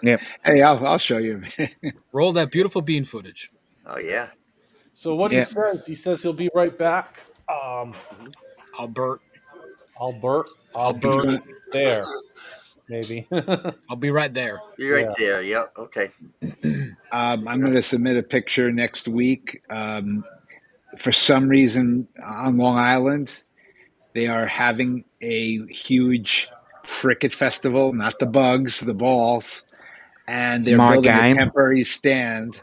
Yep. Hey, I'll show you. Roll that beautiful bean footage. Oh yeah. So what he says he'll be right back. Albert there, maybe. I'll be right there. You're right there. Yep. Okay. I'm going to submit a picture next week. For some reason, on Long Island, they are having a huge cricket festival, not the bugs, the balls, and they're building a temporary stand.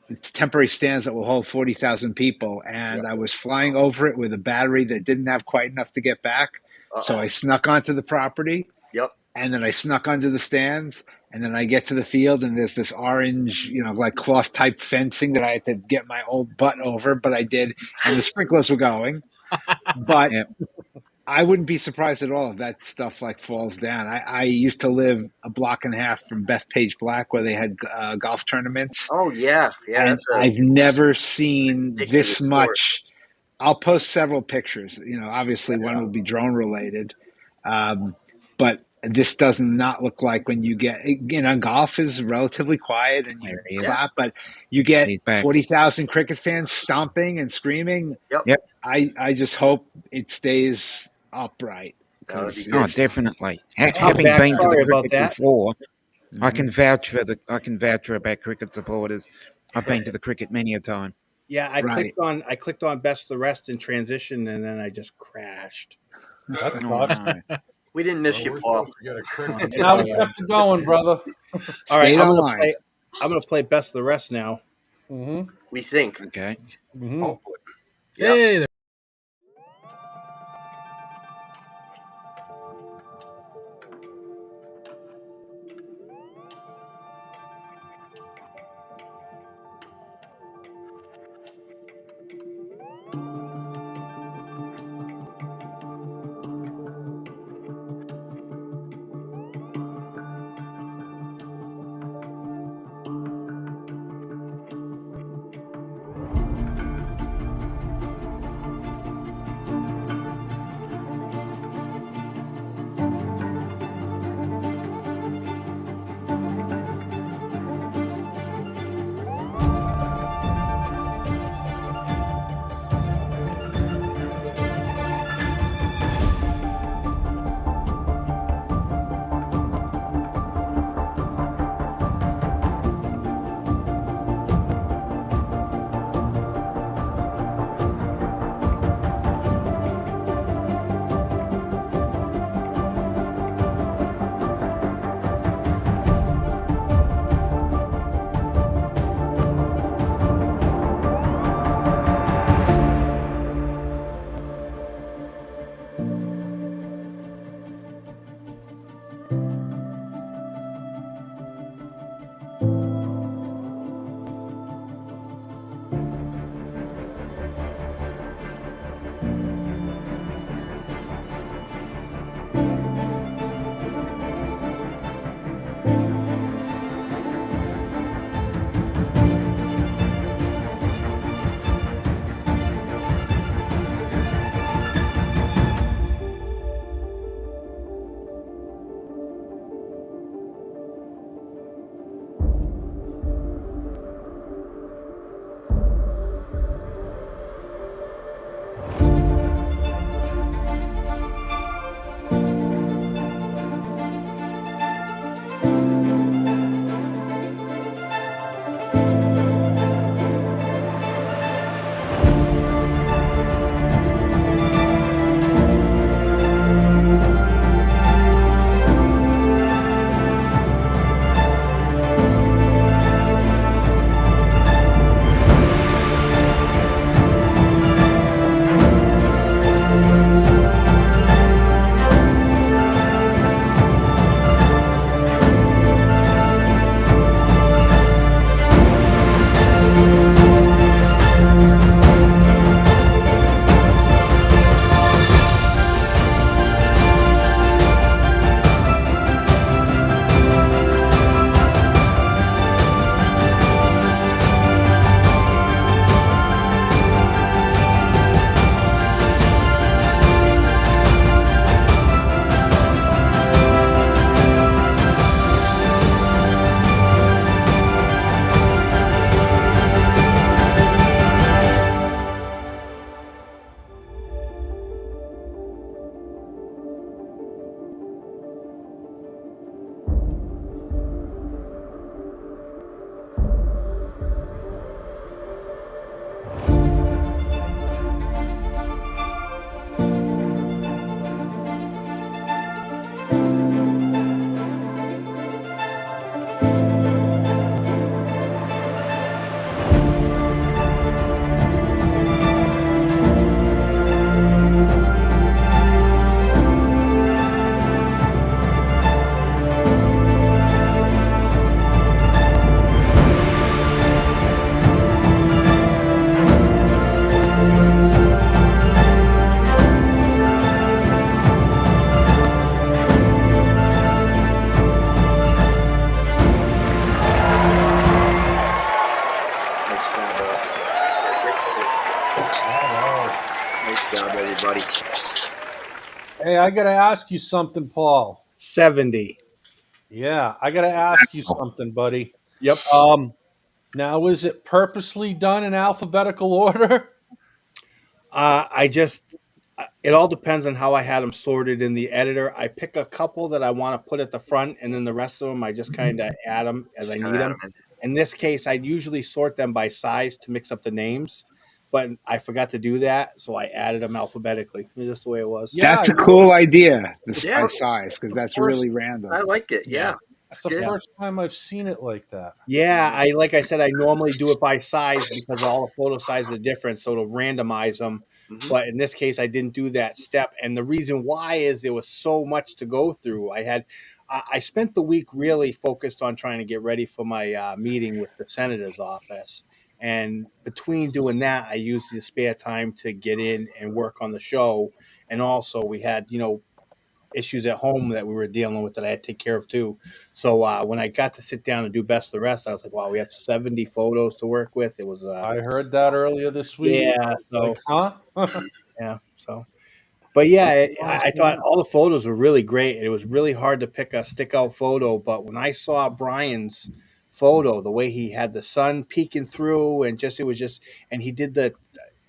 It's temporary stands that will hold 40,000 people. And I was flying over it with a battery that didn't have quite enough to get back. So I snuck onto the property. Yep. And then I snuck onto the stands. And then I get to the field and there's this orange, like cloth type fencing that I had to get my old butt over, but I did. And the sprinklers were going. But I wouldn't be surprised at all if that stuff like falls down. I used to live a block and a half from Bethpage Black where they had golf tournaments, Oh yeah, and that's a I've never seen ridiculous this sport. much. I'll post several pictures. Obviously one will be drone related, but this does not look like when you get. Golf is relatively quiet and you There he is. clap, but you get He's back. 40,000 cricket fans stomping and screaming. Yep. I just hope it stays upright. That would be 'cause good. Oh, definitely. I'm Having back. been to Sorry the about cricket that. before, I Mhm. can vouch for about cricket supporters. I've been to the cricket many a time. Yeah, I Right. clicked on best the rest in transition, and then I just crashed. That's Oh, sucks. no. We didn't miss Well, you, we're Paul. supposed to get a cricket. Now we kept it going, brother. All right, Stayed online. I'm gonna play best the rest now. Mm-hmm. We think. Okay. Mm-hmm. Hopefully. Yep. Hey, there. Nice job, everybody. Hey, I got to ask you something, Paul. 70. Yeah, I got to ask you something, buddy. Yep. Now, is it purposely done in alphabetical order? It all depends on how I had them sorted in the editor. I pick a couple that I want to put at the front, and then the rest of them I just kind of add them as I need them. In this case, I usually sort them by size to mix up the names, but I forgot to do that, so I added them alphabetically. It's just the way it was. Yeah, That's a cool idea, this Yeah. by size, because that's really random. I like it. Yeah. That's the first time I've seen it like that. Yeah, like I said, I normally do it by size because all the photo sizes are different, so it'll randomize them. Mhm. But in this case, I didn't do that step, and the reason why is there was so much to go through. I spent the week really focused on trying to get ready for my meeting with the senator's office, and between doing that, I used the spare time to get in and work on the show, and also we had issues at home that we were dealing with that I had to take care of too. So when I got to sit down and do best of the rest, I was like, wow, we have 70 photos to work with. It was I heard that earlier this week. yeah, so like, huh? yeah, so but yeah, I thought all the photos were really great. It was really hard to pick a stick out photo, but when I saw Brian's photo, the way he had the sun peeking through and and he did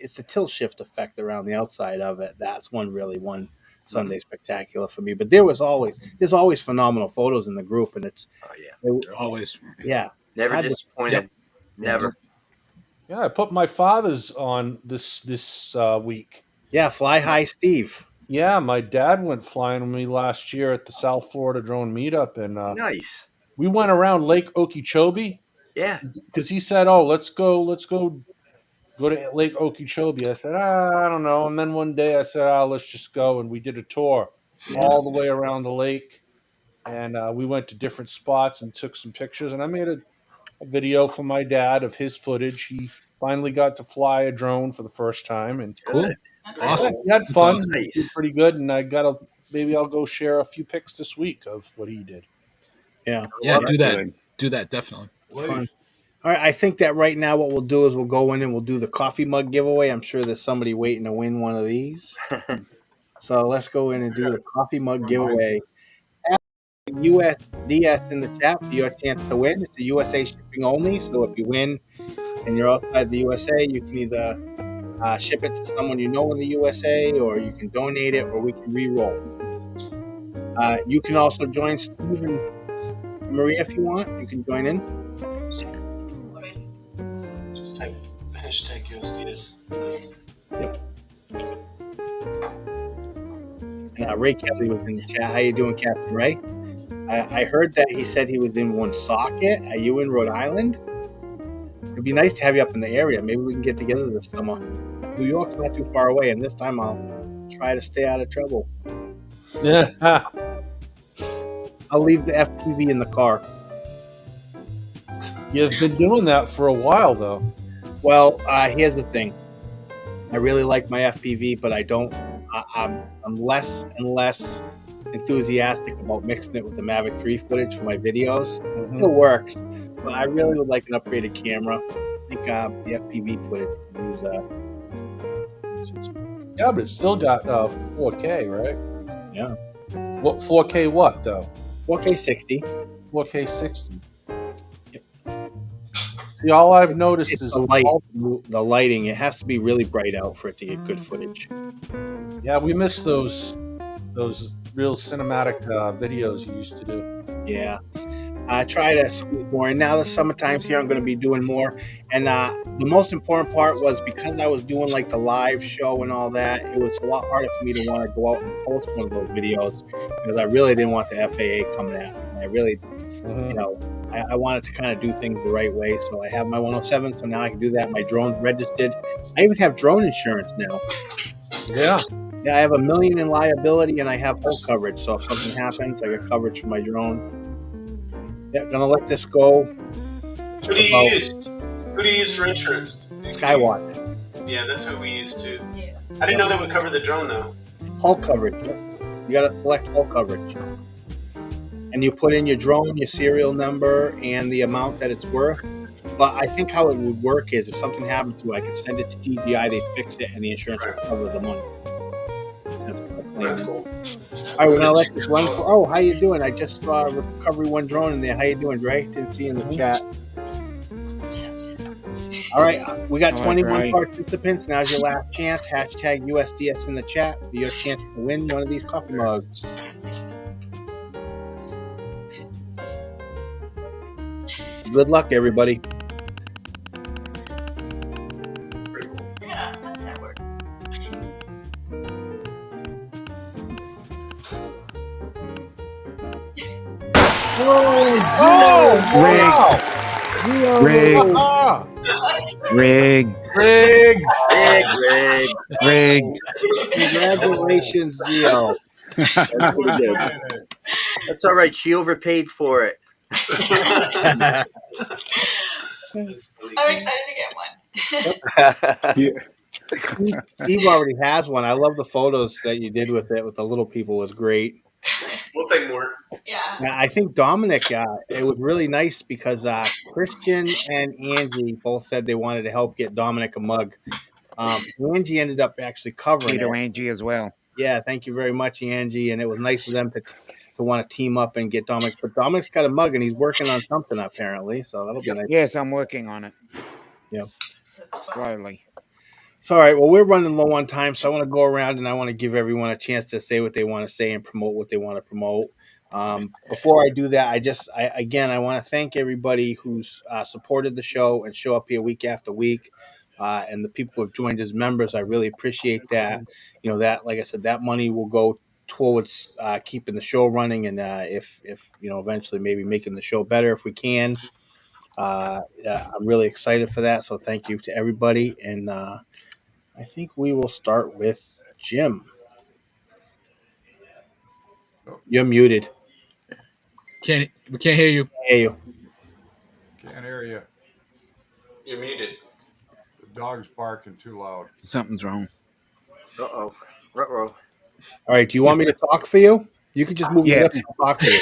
it's the tilt shift effect around the outside of it. That's one Sunday spectacular for me. But there's always phenomenal photos in the group, and always never disappointed. Yep. Never. Yeah, I put my father's on this week. Yeah, Fly High Steve. Yeah, my dad went flying with me last year at the South Florida Drone Meetup, and nice. We went around Lake Okeechobee. Yeah, because he said, "Oh, let's go to Lake Okeechobee." I said, "I don't know." And then one day I said, let's just go," and we did a tour all the way around the lake, and we went to different spots and took some pictures. And I made a video for my dad of his footage. He finally got to fly a drone for the first time, and cool, awesome. He had fun. Awesome. He did pretty good, and maybe I'll go share a few pics this week of what he did. Yeah, do that. Do that definitely. Fun. All right, I think that right now what we'll do is we'll go in and we'll do the coffee mug giveaway. I'm sure there's somebody waiting to win one of these. So let's go in and do the coffee mug giveaway. USDS in the chat for your chance to win. It's a USA shipping only. So if you win and you're outside the USA, you can either ship it to someone you know in the USA, or you can donate it, or we can re-roll. You can also join Steve and Maria if you want. You can join in. Just type hashtag USDS. Yep. And Ray Kelly was in the chat. How you doing, Captain Ray? I heard that he said he was in Woonsocket. Are you in Rhode Island? It'd be nice to have you up in the area. Maybe we can get together this summer. New York's not too far away, and this time I'll try to stay out of trouble. Yeah. I'll leave the FPV in the car. You've been doing that for a while, though. Well, here's the thing. I really like my FPV, but I don't. I'm less and less enthusiastic about mixing it with the Mavic 3 footage for my videos. It still works, but I really would like an upgraded camera. I think the FPV footage Yeah, but it's still got 4K, right? Yeah. What 4K? What though? 4K 60. 4K 60. Yep. See, all I've noticed is the lighting. It has to be really bright out for it to get good footage. Yeah, we miss those real cinematic videos you used to do. Yeah. I try to squeeze more. And now the summertime's here, I'm going to be doing more. And the most important part was because I was doing like the live show and all that, it was a lot harder for me to want to go out and post one of those videos because I really didn't want the FAA coming at me. I really, I wanted to kind of do things the right way. So I have my 107, so now I can do that. My drone's registered. I even have drone insurance now. Yeah. Yeah, I have $1 million in liability and I have full coverage. So if something happens, I get coverage for my drone. Yeah, gonna let this go. Who do you use? Who do you use for insurance? Skywatch. Yeah, that's what we use too. I didn't know that would cover the drone though. Hull coverage. You gotta select hull coverage. And you put in your drone, your serial number, and the amount that it's worth. But I think how it would work is if something happened to it, I could send it to DGI, they'd fix it, and the insurance would cover the money. That's what I'm That's saying. cool. All right, well, now let this run. Oh, how you doing? I just saw Recovery One drone in there. How you doing, Dre? Didn't see you in the chat. All right, we got Hello, 21 Dre. participants. Now's your last chance. Hashtag USDS in the chat for your chance to win one of these coffee mugs. Good luck, everybody. Yeah, how's that work? Rigged. Rigged. Rigged. Congratulations, Gio. That's pretty good. That's all right. She overpaid for it. I'm excited to get one. Steve already has one. I love the photos that you did with it with the little people. It was great. We'll take more. Yeah. I think Dominic, it was really nice because Christian and Angie both said they wanted to help get Dominic a mug. Angie ended up actually covering Thank you to it. Angie as well. Yeah, thank you very much, Angie. And it was nice of them to want to team up and get Dominic. But Dominic's got a mug and he's working on something apparently, so that'll be nice. Yes, I'm working on it. Yeah, slowly. So, all right. Well, we're running low on time, so I want to go around and I want to give everyone a chance to say what they want to say and promote what they want to promote. Before I do that, I want to thank everybody who's supported the show and show up here week after week, and the people who have joined as members. I really appreciate that. You know, that, like I said, that money will go towards keeping the show running, and if eventually maybe making the show better if we can. I'm really excited for that. So thank you to everybody, and I think we will start with Jim. You're muted. We can't hear you. Hear you. Can't hear you. You're muted. The dog's barking too loud. Something's wrong. Uh-oh. Uh-oh. All right. Do you want me to talk for you? You could just move your lips and I'll talk for you.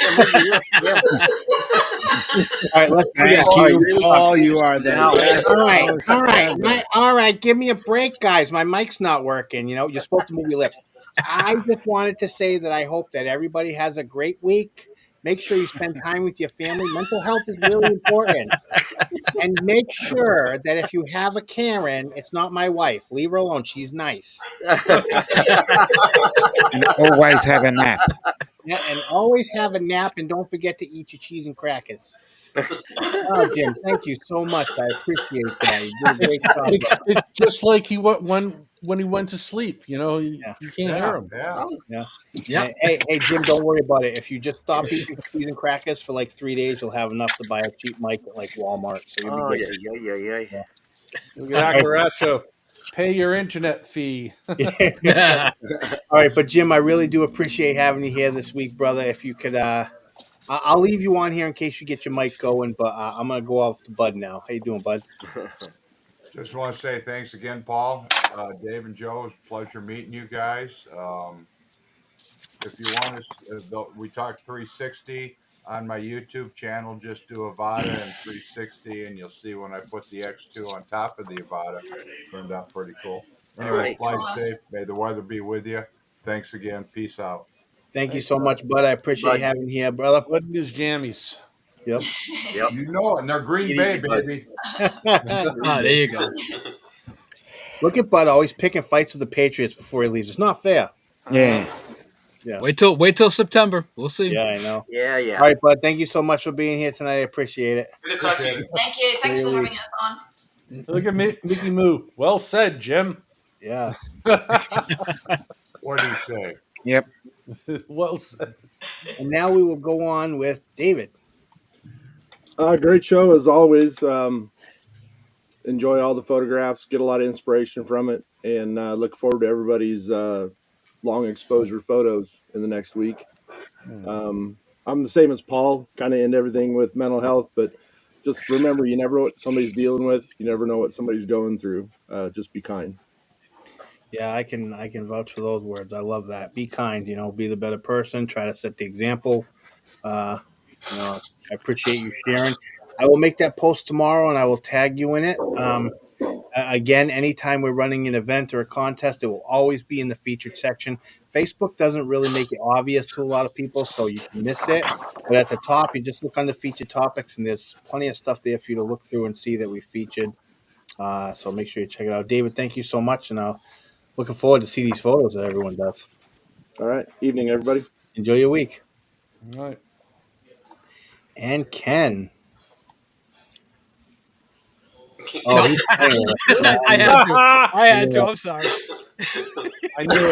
All right. Let's do that. Thank you, Paul. You are the best. All right. Give me a break, guys. My mic's not working. You know, you're supposed to move your lips. I just wanted to say that I hope that everybody has a great week. Make sure you spend time with your family. Mental health is really important. And make sure that if you have a Karen, it's not my wife. Leave her alone. She's nice. And always have a nap. Yeah, and always have a nap, and don't forget to eat your cheese and crackers. Oh, Jim, thank you so much. I appreciate that. You did a great job. It's just like he went when he went to sleep. You know, you can't hear him. Yeah. Hey, Jim, don't worry about it. If you just stop eating cheese and crackers for like 3 days, you'll have enough to buy a cheap mic at like Walmart. So you'll be good. Yeah. Look at Acaracho. Pay your internet fee. All right, but Jim, I really do appreciate having you here this week, brother. If you could, I'll leave you on here in case you get your mic going, but I'm gonna go off to Bud now. How you doing, Bud? Just want to say thanks again, Paul, Dave, and Joe. It was a pleasure meeting you guys. If you want to, we talked 360 on my YouTube channel. Just do Avada and 360, and you'll see when I put the X2 on top of the Avada. Turned out pretty cool. Anyway, fly safe. May the weather be with you. Thanks again. Peace out. Thank you so much, Bud. I appreciate having you here, brother. What is jammies? Yep. You know it. And they're Green Bay, baby. There you go. Look at Bud always picking fights with the Patriots before he leaves. It's not fair. Yeah. Yeah. Wait till September. We'll see. Yeah, I know. Yeah. All right, Bud. Thank you so much for being here tonight. I appreciate it. Good to talk to you. Thank you. Thanks for having us on. Look at Mickey Moo. Well said, Jim. Yeah. What did he say? Yep. Well said. And now we will go on with David. Great show as always. Enjoy all the photographs, get a lot of inspiration from it, and look forward to everybody's long exposure photos in the next week. I'm the same as Paul, kind of end everything with mental health, but just remember, you never know what somebody's dealing with. You never know what somebody's going through. Just be kind. Yeah, I can vouch for those words. I love that. Be kind, be the better person. Try to set the example. I appreciate you sharing. I will make that post tomorrow, and I will tag you in it. Again, anytime we're running an event or a contest, it will always be in the featured section. Facebook doesn't really make it obvious to a lot of people, so you can miss it. But at the top, you just look on the featured topics, and there's plenty of stuff there for you to look through and see that we featured. So make sure you check it out. David, thank you so much, and I'm looking forward to see these photos that everyone does. All right. Evening, everybody. Enjoy your week. All right. And Ken. Oh, he's playing with us. I had to. I had to. I'm sorry. I knew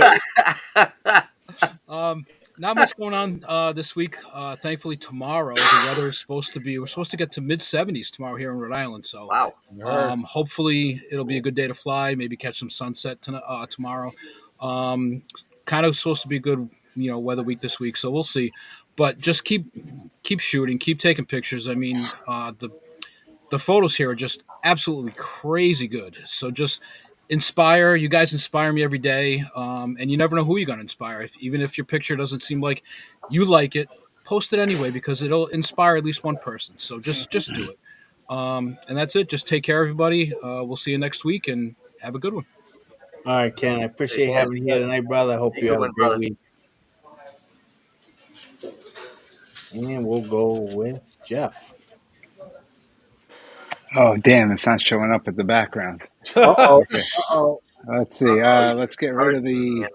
it. Not much going on this week. Thankfully, tomorrow the weather is supposed to be. We're supposed to get to mid-70s tomorrow here in Rhode Island. So, Wow. hopefully it'll be a good day to fly. Maybe catch some sunset tomorrow. Kind of supposed to be a good, weather week this week. So we'll see. But just keep shooting, keep taking pictures. I mean, the photos here are just absolutely crazy good. So just inspire. You guys inspire me every day, and you never know who you're going to inspire. Even if your picture doesn't seem like you like it, post it anyway because it'll inspire at least one person. So just do it. And that's it. Just take care, everybody. We'll see you next week, and have a good one. All right, Ken. I appreciate having you here tonight, brother. I hope you have a great week. And we'll go with Jeff. Oh, damn, it's not showing up at the background. Uh-oh. Okay. Uh-oh. Let's see. Let's get rid of the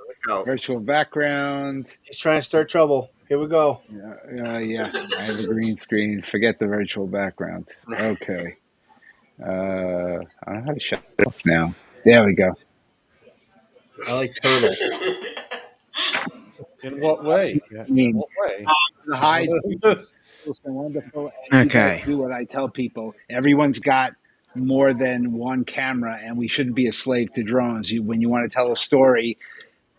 virtual background. He's trying to start trouble. Here we go. Yeah, I have a green screen. Forget the virtual background. Okay. I don't know how to shut it off now. There we go. I like turtle. In what way? In what way? The Hyde so wonderful. And Okay. do what I tell people. Everyone's got more than one camera, and we shouldn't be a slave to drones. When you want to tell a story,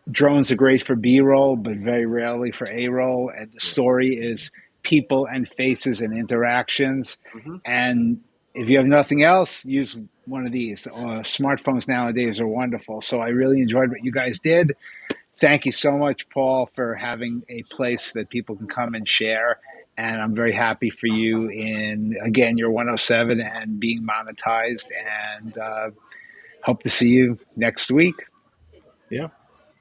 drones are great for B-roll, but very rarely for A-roll. And the story is people and faces and interactions. Mm-hmm. And if you have nothing else, use one of these. Smartphones nowadays are wonderful. So I really enjoyed what you guys did. Thank you so much, Paul, for having a place that people can come and share. And I'm very happy for you in, again, your 107 and being monetized. And hope to see you next week. Yeah.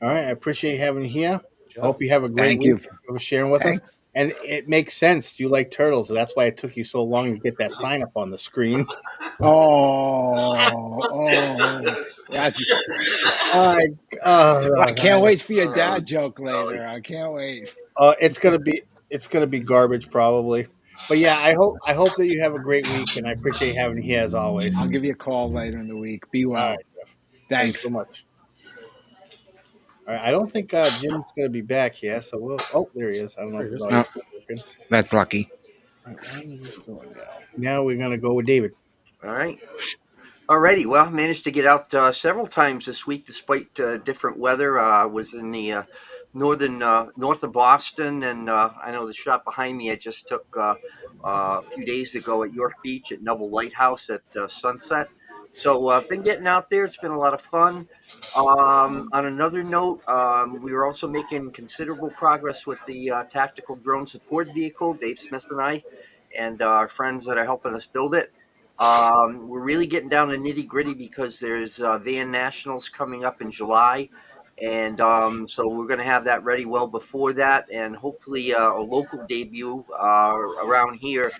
All right. I appreciate having you here. I hope you have a great Thank week. you. For sharing with us. And it makes sense. You like turtles. So that's why it took you so long to get that sign up on the screen. I can't wait for your dad joke later. I can't wait. It's gonna be garbage probably. But yeah, I hope that you have a great week, and I appreciate having you here as always. I'll give you a call later in the week. Be well. All right, Jeff. Thanks so much. All right, I don't think Jim's gonna be back here, so we'll. Oh, there he is. I don't know if it's already still working. That's lucky. All right, where is this going now we're gonna go with David. All right. Alrighty, well, managed to get out several times this week despite different weather. Was in the north of Boston, and I know the shot behind me I just took a few days ago at York Beach at Neville Lighthouse at sunset. So I've been getting out there. It's been a lot of fun. On another note, we were also making considerable progress with the tactical drone support vehicle, Dave Smith and I, and our friends that are helping us build it. We're really getting down to nitty gritty because there's Van Nationals coming up in July. And so we're going to have that ready well before that, and hopefully a local debut around here,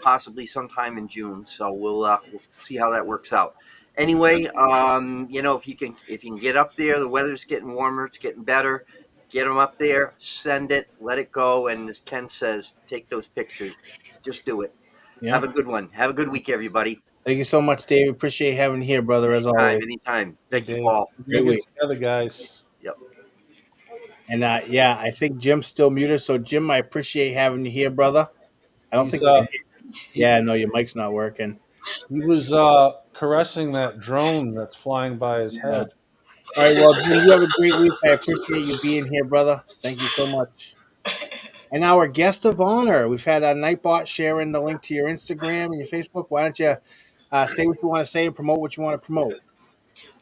possibly sometime in June. So we'll see how that works out. Anyway, if you can get up there, the weather's getting warmer, it's getting better. Get them up there, send it, let it go, and as Ken says, take those pictures. Just do it. Yeah. Have a good one. Have a good week, everybody. Thank you so much, Dave. Appreciate having you here, brother, as always. Anytime. Thank you, Paul. Great week. Together, guys. Yep. And I think Jim's still muted. So, Jim, I appreciate having you here, brother. I don't think. Yeah, no, your mic's not working. He was caressing that drone that's flying by his head. All right, well, Jim, you have a great week. I appreciate you being here, brother. Thank you so much. And our guest of honor, we've had Nightbot sharing the link to your Instagram and your Facebook. Why don't you say what you want to say and promote what you want to promote?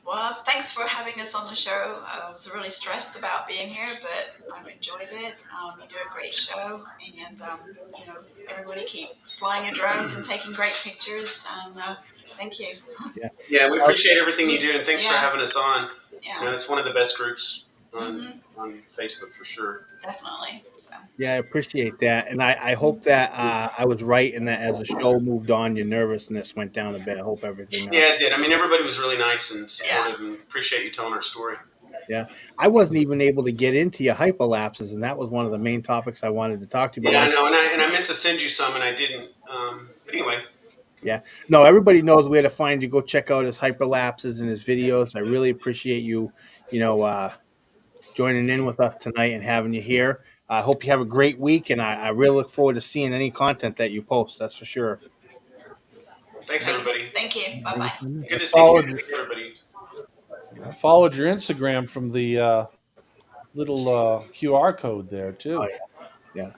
Well, thanks for having us on the show. I was really stressed about being here, but I've enjoyed it. You do a great show, and everybody keep flying your drones and taking great pictures. And thank you. Yeah, we appreciate everything you do, and thanks for Yeah. having us on. Yeah, It's one of the best groups on Facebook for sure. definitely. So. Yeah, I appreciate that, and I hope that I was right in that as the show moved on, your nervousness went down a bit. I hope everything. Yeah, it did. I mean, everybody was really nice and supportive, and appreciate you telling our story. Yeah, I wasn't even able to get into your hyperlapses, and that was one of the main topics I wanted to talk to you about. Yeah, I know, and I meant to send you some, and I didn't. But anyway. Yeah, no, everybody knows where to find you. Go check out his hyperlapses and his videos. I really appreciate you, joining in with us tonight and having you here. I hope you have a great week, and I really look forward to seeing any content that you post. That's for sure. Thanks, everybody. Thank you. Bye bye. Good to see you, everybody. I followed your Instagram from the little QR code there too. Oh, yeah.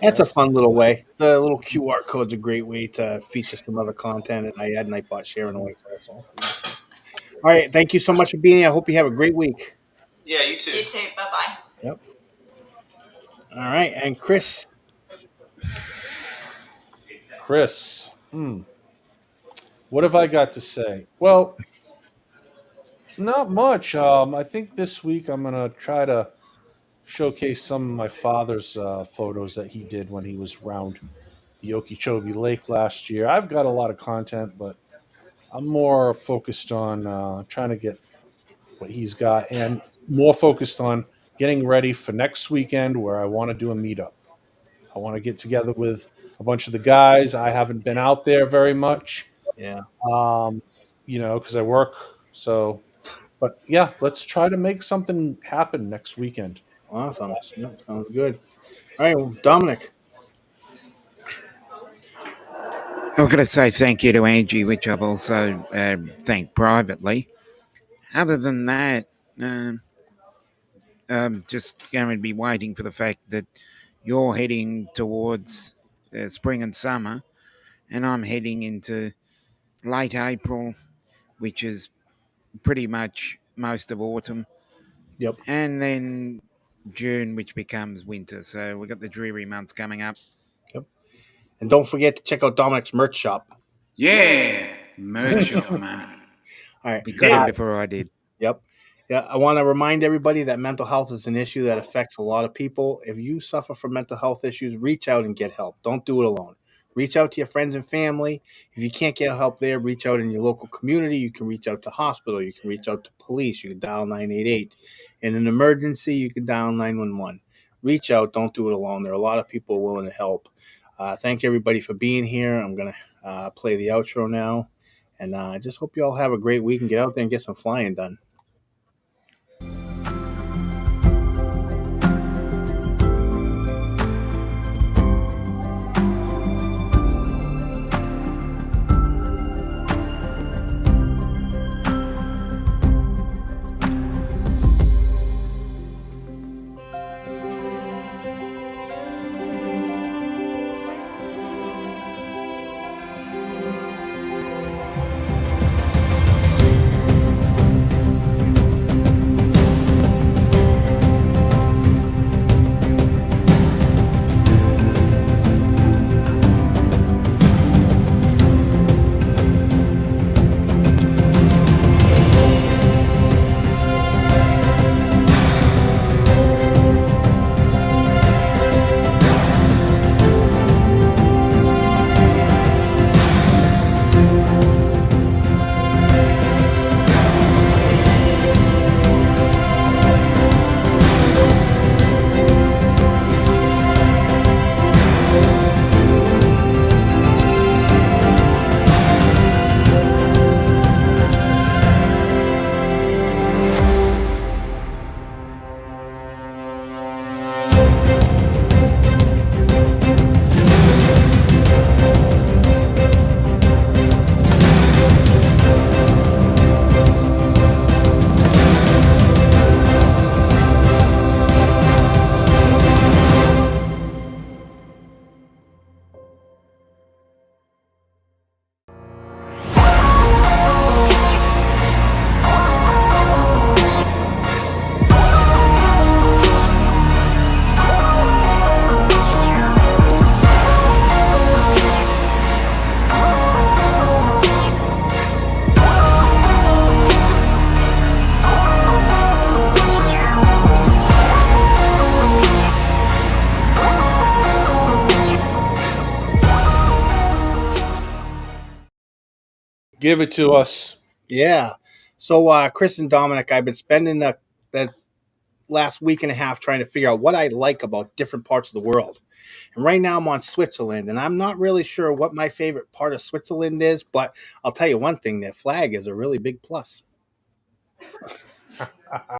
That's a fun little way. The little QR code's a great way to feature some other content, and I had Nightbot sharing away also. All right, thank you so much for being here. I hope you have a great week. Yeah, you too. You too. Bye bye. Yep. All right, and Chris. What have I got to say? Well, not much. I think this week I'm gonna try to showcase some of my father's photos that he did when he was around the Okeechobee Lake last year. I've got a lot of content, but I'm more focused on trying to get what he's got, and more focused on getting ready for next weekend where I want to do a meetup. I want to get together with a bunch of the guys. I haven't been out there very much. Yeah. Because I work. So, but yeah, let's try to make something happen next weekend. Awesome. Yep, sounds good. All right, well, Dominic. I'm going to say thank you to Angie, which I've also thanked privately. Other than that, I'm just going to be waiting for the fact that you're heading towards spring and summer, and I'm heading into late April, which is pretty much most of autumn. Yep. And then June, which becomes winter. So we've got the dreary months coming up. Yep. And don't forget to check out Dominic's merch shop. Yeah, merch shop, man. All right. We got him before I did. Yep. Yeah, I want to remind everybody that mental health is an issue that affects a lot of people. If you suffer from mental health issues, reach out and get help. Don't do it alone. Reach out to your friends and family. If you can't get help there, reach out in your local community. You can reach out to hospital. You can reach out to police. You can dial 988. In an emergency, you can dial 911. Reach out. Don't do it alone. There are a lot of people willing to help. Thank everybody for being here. I'm going to play the outro now. And I just hope you all have a great week and get out there and get some flying done. Give it to us. Yeah. So, Chris and Dominic, I've been spending the last week and a half trying to figure out what I like about different parts of the world. And right now I'm on Switzerland, and I'm not really sure what my favorite part of Switzerland is, but I'll tell you one thing, their flag is a really big plus.